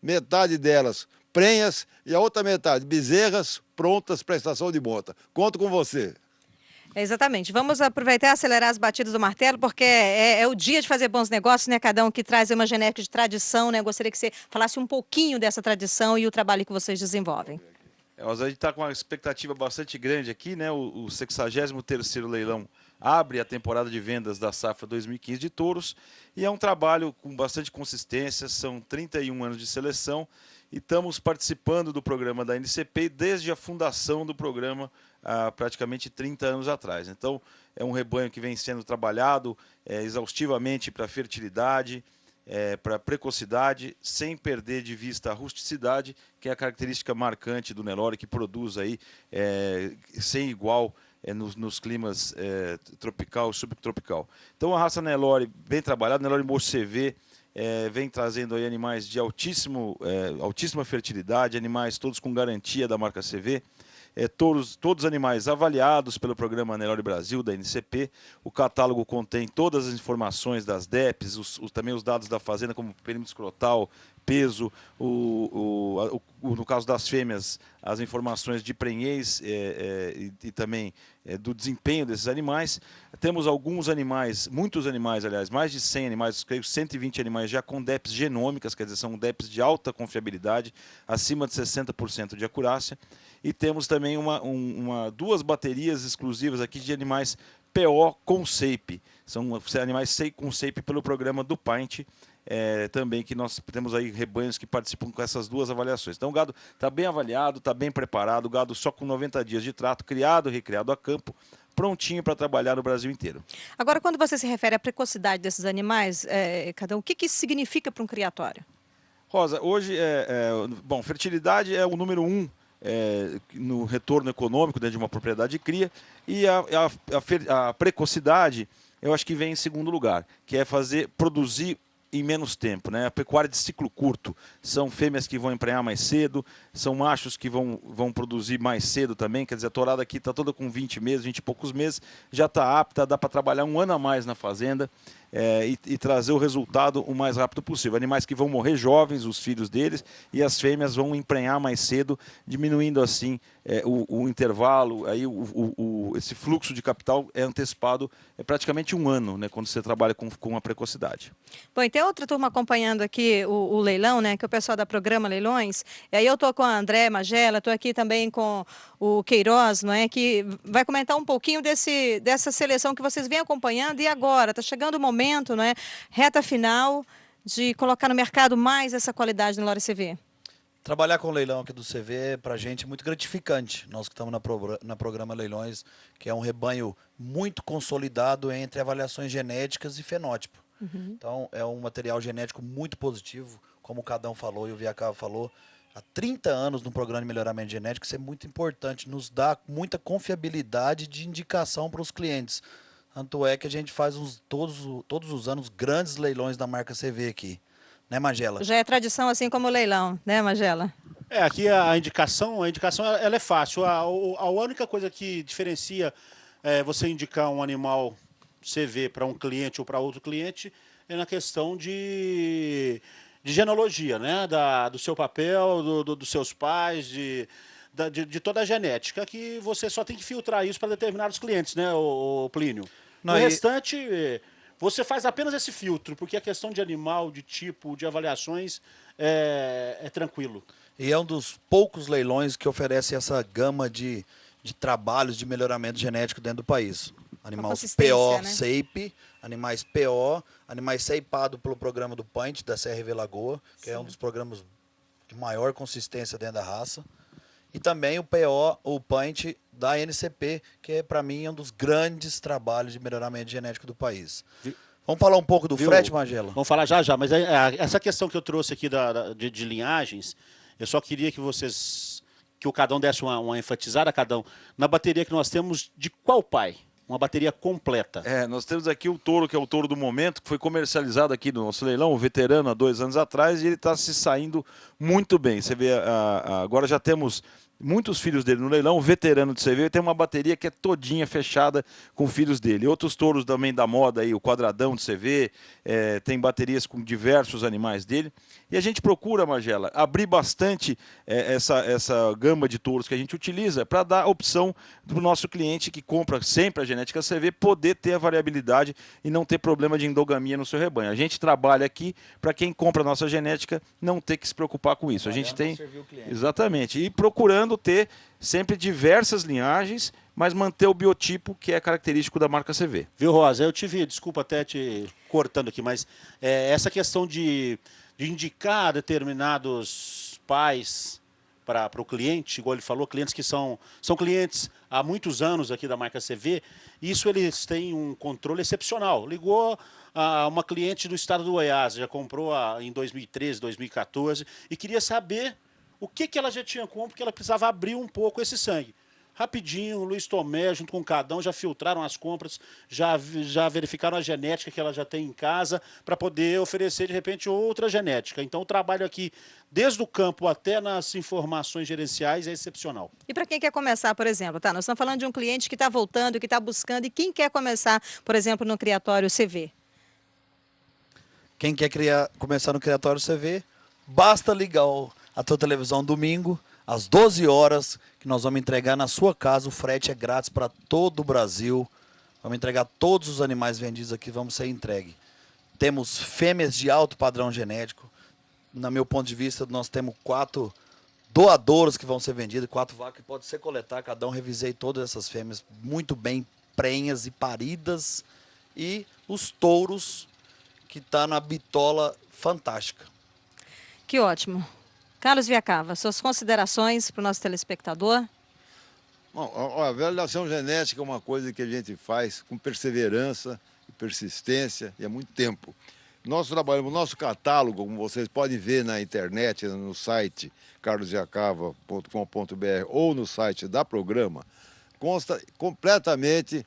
Speaker 9: metade delas prenhas e a outra metade bezerras prontas para a estação de monta. Conto com você.
Speaker 8: Exatamente. Vamos aproveitar e acelerar as batidas do martelo, porque é o dia de fazer bons negócios, né? Cada um que traz uma genética de tradição, né? Gostaria que você falasse um pouquinho dessa tradição e o trabalho que vocês desenvolvem.
Speaker 10: A gente está com uma expectativa bastante grande aqui, né? O 63º leilão abre a temporada de vendas da safra 2015 de touros e é um trabalho com bastante consistência, são 31 anos de seleção e estamos participando do programa da NCP desde a fundação do programa há praticamente 30 anos atrás. Então, é um rebanho que vem sendo trabalhado exaustivamente para fertilidade, para precocidade, sem perder de vista a rusticidade, que é a característica marcante do Nelore, que produz aí sem igual nos climas tropical e subtropical. Então a raça Nelore bem trabalhada, Nelore Mocho CV, vem trazendo aí animais de altíssima fertilidade, animais todos com garantia da marca CV, todos os animais avaliados pelo programa Nelore Brasil, da NCP. O catálogo contém todas as informações das DEPs, também os dados da fazenda, como perímetro escrotal, peso, no caso das fêmeas, as informações de prenhez e também do desempenho desses animais. Temos alguns animais, muitos animais, aliás, mais de 100 animais, creio 120 animais já com DEPs genômicas, quer dizer, são DEPs de alta confiabilidade, acima de 60% de acurácia. E temos também duas baterias exclusivas aqui de animais PO com SEIP. São animais com SEIP pelo programa do Paint, também, que nós temos aí rebanhos que participam com essas duas avaliações. Então o gado está bem avaliado, está bem preparado, o gado só com 90 dias de trato, criado e recriado a campo, prontinho para trabalhar no Brasil inteiro.
Speaker 8: Agora, quando você se refere à precocidade desses animais, o que isso significa para um criatório?
Speaker 10: Rosa, hoje, bom, fertilidade é o número 1 no retorno econômico dentro de uma propriedade de cria, e a precocidade eu acho que vem em segundo lugar, que é produzir em menos tempo, né? A pecuária de ciclo curto, são fêmeas que vão emprenhar mais cedo, são machos que vão produzir mais cedo também, quer dizer, a tourada aqui está toda com 20 meses, 20 e poucos meses, já está apta, dá para trabalhar um ano a mais na fazenda e trazer o resultado o mais rápido possível. Animais que vão morrer jovens, os filhos deles, e as fêmeas vão emprenhar mais cedo, diminuindo assim o intervalo, aí esse fluxo de capital é antecipado praticamente um ano, né, quando você trabalha com a precocidade.
Speaker 8: Bom, e tem outra turma acompanhando aqui o leilão, né, que é o pessoal da Programa Leilões, e aí eu estou com a André Magela, estou aqui também com o Queiroz, não é, que vai comentar um pouquinho dessa seleção que vocês vêm acompanhando, e agora, está chegando o momento, não é, reta final, de colocar no mercado mais essa qualidade no Nelore CV.
Speaker 11: Trabalhar com o leilão aqui do CV é para a gente muito gratificante. Nós que estamos na Programa Leilões, que é um rebanho muito consolidado entre avaliações genéticas e fenótipo. Então, é um material genético muito positivo, como o Cadão falou e o Viacava falou. Há 30 anos no programa de melhoramento genético, isso é muito importante, nos dá muita confiabilidade de indicação para os clientes. Tanto é que a gente faz todos os anos grandes leilões da marca CV aqui. Né, Magela?
Speaker 8: Já é tradição assim como o leilão, né, Magela?
Speaker 12: Aqui a indicação ela é fácil. A única coisa que diferencia você indicar um animal CV para um cliente ou para outro cliente é na questão de genealogia, né? Do seu papel, dos seus pais, de toda a genética, que você só tem que filtrar isso para determinados clientes, né, o Plínio? No restante, você faz apenas esse filtro, porque a questão de animal, de tipo, de avaliações é tranquilo.
Speaker 11: E é um dos poucos leilões que oferece essa gama de trabalhos de melhoramento genético dentro do país. Animais PO, né? SEIP, animais PO, animais seipados pelo programa do Paint, da CRV Lagoa, que é um dos programas de maior consistência dentro da raça. E também o PO, o Paint da NCP, que para mim é um dos grandes trabalhos de melhoramento genético do país. Vamos falar um pouco do frete, Magela?
Speaker 12: Vamos falar já, mas essa questão que eu trouxe aqui de linhagens, eu só queria que o Cadão desse uma enfatizada, Cadão, na bateria que nós temos de qual pai? Uma bateria completa.
Speaker 10: Nós temos aqui o touro, que é o touro do momento, que foi comercializado aqui no nosso leilão, o veterano, há 2 anos atrás, e ele está se saindo muito bem. Você vê, agora já temos muitos filhos dele no leilão, o veterano de CV tem uma bateria que é todinha fechada com filhos dele. Outros touros também da moda, aí, o quadradão de CV, tem baterias com diversos animais dele. E a gente procura, Magela, abrir bastante essa gama de touros que a gente utiliza para dar opção para o nosso cliente que compra sempre a genética CV poder ter a variabilidade e não ter problema de endogamia no seu rebanho. A gente trabalha aqui para quem compra a nossa genética não ter que se preocupar com isso. A gente tem... Exatamente. E procurando ter sempre diversas linhagens, mas manter o biotipo que é característico da marca CV.
Speaker 12: Viu, Rosa? Eu desculpa até te cortando aqui, mas essa questão de indicar determinados pais para o cliente, igual ele falou, clientes que são clientes há muitos anos aqui da marca CV, isso eles têm um controle excepcional. Ligou, uma cliente do estado do Goiás, já comprou em 2013, 2014, e queria saber o que ela já tinha como, porque ela precisava abrir um pouco esse sangue. Rapidinho, o Luiz Tomé, junto com o Cadão, já filtraram as compras, já verificaram a genética que ela já tem em casa, para poder oferecer, de repente, outra genética. Então, o trabalho aqui, desde o campo até nas informações gerenciais, é excepcional.
Speaker 8: E para quem quer começar, por exemplo, tá? Nós estamos falando de um cliente que está voltando, que está buscando, e quem quer começar, por exemplo, no criatório CV?
Speaker 11: Quem quer começar no criatório CV, basta ligar a tua televisão domingo, às 12 horas, que nós vamos entregar na sua casa. O frete é grátis para todo o Brasil. Vamos entregar todos os animais vendidos aqui, vamos ser entregue. Temos fêmeas de alto padrão genético. No meu ponto de vista, nós temos 4 doadouros que vão ser vendidos, 4 vacas que podem ser coletadas. Cada um, revisei todas essas fêmeas muito bem prenhas e paridas. E os touros, que estão na bitola fantástica.
Speaker 8: Que ótimo. Carlos Viacava, suas considerações para o nosso telespectador?
Speaker 9: Bom, a validação genética é uma coisa que a gente faz com perseverança e persistência e há muito tempo. Nós trabalhamos, nosso catálogo, como vocês podem ver na internet, no site carlosviacava.com.br ou no site da programa, consta completamente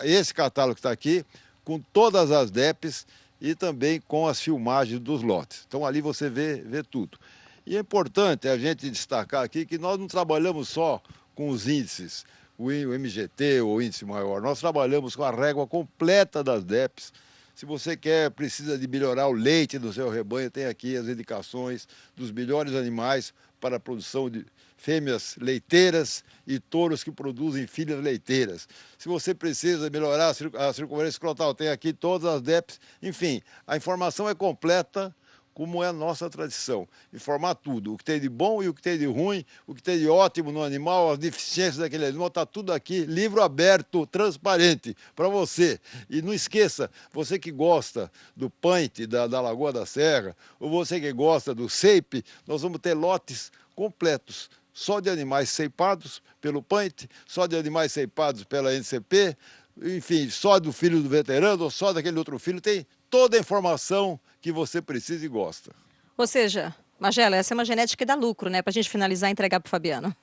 Speaker 9: esse catálogo que está aqui, com todas as DEPs e também com as filmagens dos lotes. Então ali você vê tudo. E é importante a gente destacar aqui que nós não trabalhamos só com os índices, o MGT, o índice maior, nós trabalhamos com a régua completa das DEPs. Se você precisa de melhorar o leite do seu rebanho, tem aqui as indicações dos melhores animais para a produção de fêmeas leiteiras e touros que produzem filhas leiteiras. Se você precisa melhorar a circunferência escrotal, tem aqui todas as DEPs. Enfim, a informação é completa, como é a nossa tradição. Informar tudo, o que tem de bom e o que tem de ruim, o que tem de ótimo no animal, as deficiências daquele animal, está tudo aqui, livro aberto, transparente, para você. E não esqueça, você que gosta do paint da Lagoa da Serra, ou você que gosta do seipe, nós vamos ter lotes completos, só de animais ceipados pelo paint, só de animais ceipados pela NCP, enfim, só do filho do veterano, ou só daquele outro filho, tem toda a informação que você precisa e gosta.
Speaker 8: Ou seja, Magela, essa é uma genética que dá lucro, né? Para a gente finalizar e entregar para o Fabiano.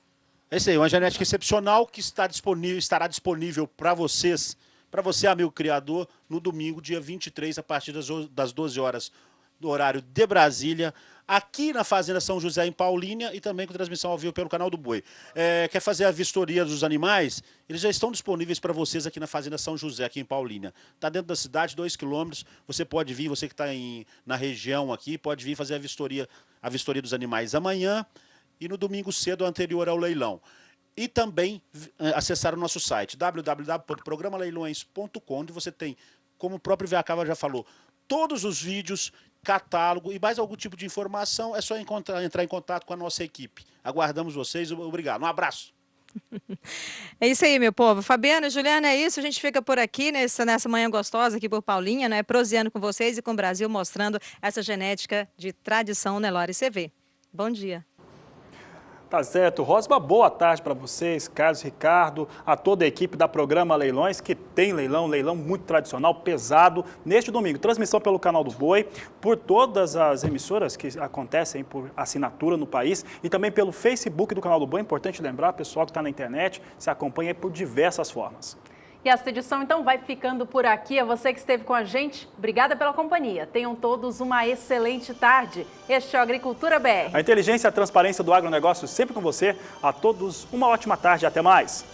Speaker 12: É isso aí, uma genética excepcional que estará disponível para você, amigo criador, no domingo, dia 23, a partir das 12 horas, do horário de Brasília, aqui na Fazenda São José, em Paulínia, e também com transmissão ao vivo pelo canal do Boi. Quer fazer a vistoria dos animais? Eles já estão disponíveis para vocês aqui na Fazenda São José, aqui em Paulínia. Está dentro da cidade, 2 quilômetros. Você pode vir, você que está na região aqui, pode vir fazer a vistoria dos animais amanhã e no domingo cedo, anterior ao leilão. E também acessar o nosso site, www.programaleilões.com, onde você tem, como o próprio Viacava já falou, todos os vídeos, catálogo e mais algum tipo de informação, é só entrar em contato com a nossa equipe. Aguardamos vocês, obrigado. Um abraço.
Speaker 8: É isso aí, meu povo. Fabiano e Juliana, é isso. A gente fica por aqui nessa manhã gostosa aqui por Paulinha, né? Proseando com vocês e com o Brasil, mostrando essa genética de tradição Nelore CV. Bom dia.
Speaker 1: Tá certo. Rosma, boa tarde para vocês, Carlos, Ricardo, a toda a equipe da Programa Leilões, que tem leilão muito tradicional, pesado, neste domingo. Transmissão pelo canal do Boi, por todas as emissoras que acontecem por assinatura no país e também pelo Facebook do canal do Boi. Importante lembrar, pessoal que está na internet, se acompanha por diversas formas.
Speaker 2: E esta edição, então, vai ficando por aqui. A você que esteve com a gente, obrigada pela companhia. Tenham todos uma excelente tarde. Este é o Agricultura BR.
Speaker 1: A inteligência e a transparência do agronegócio sempre com você. A todos uma ótima tarde e até mais.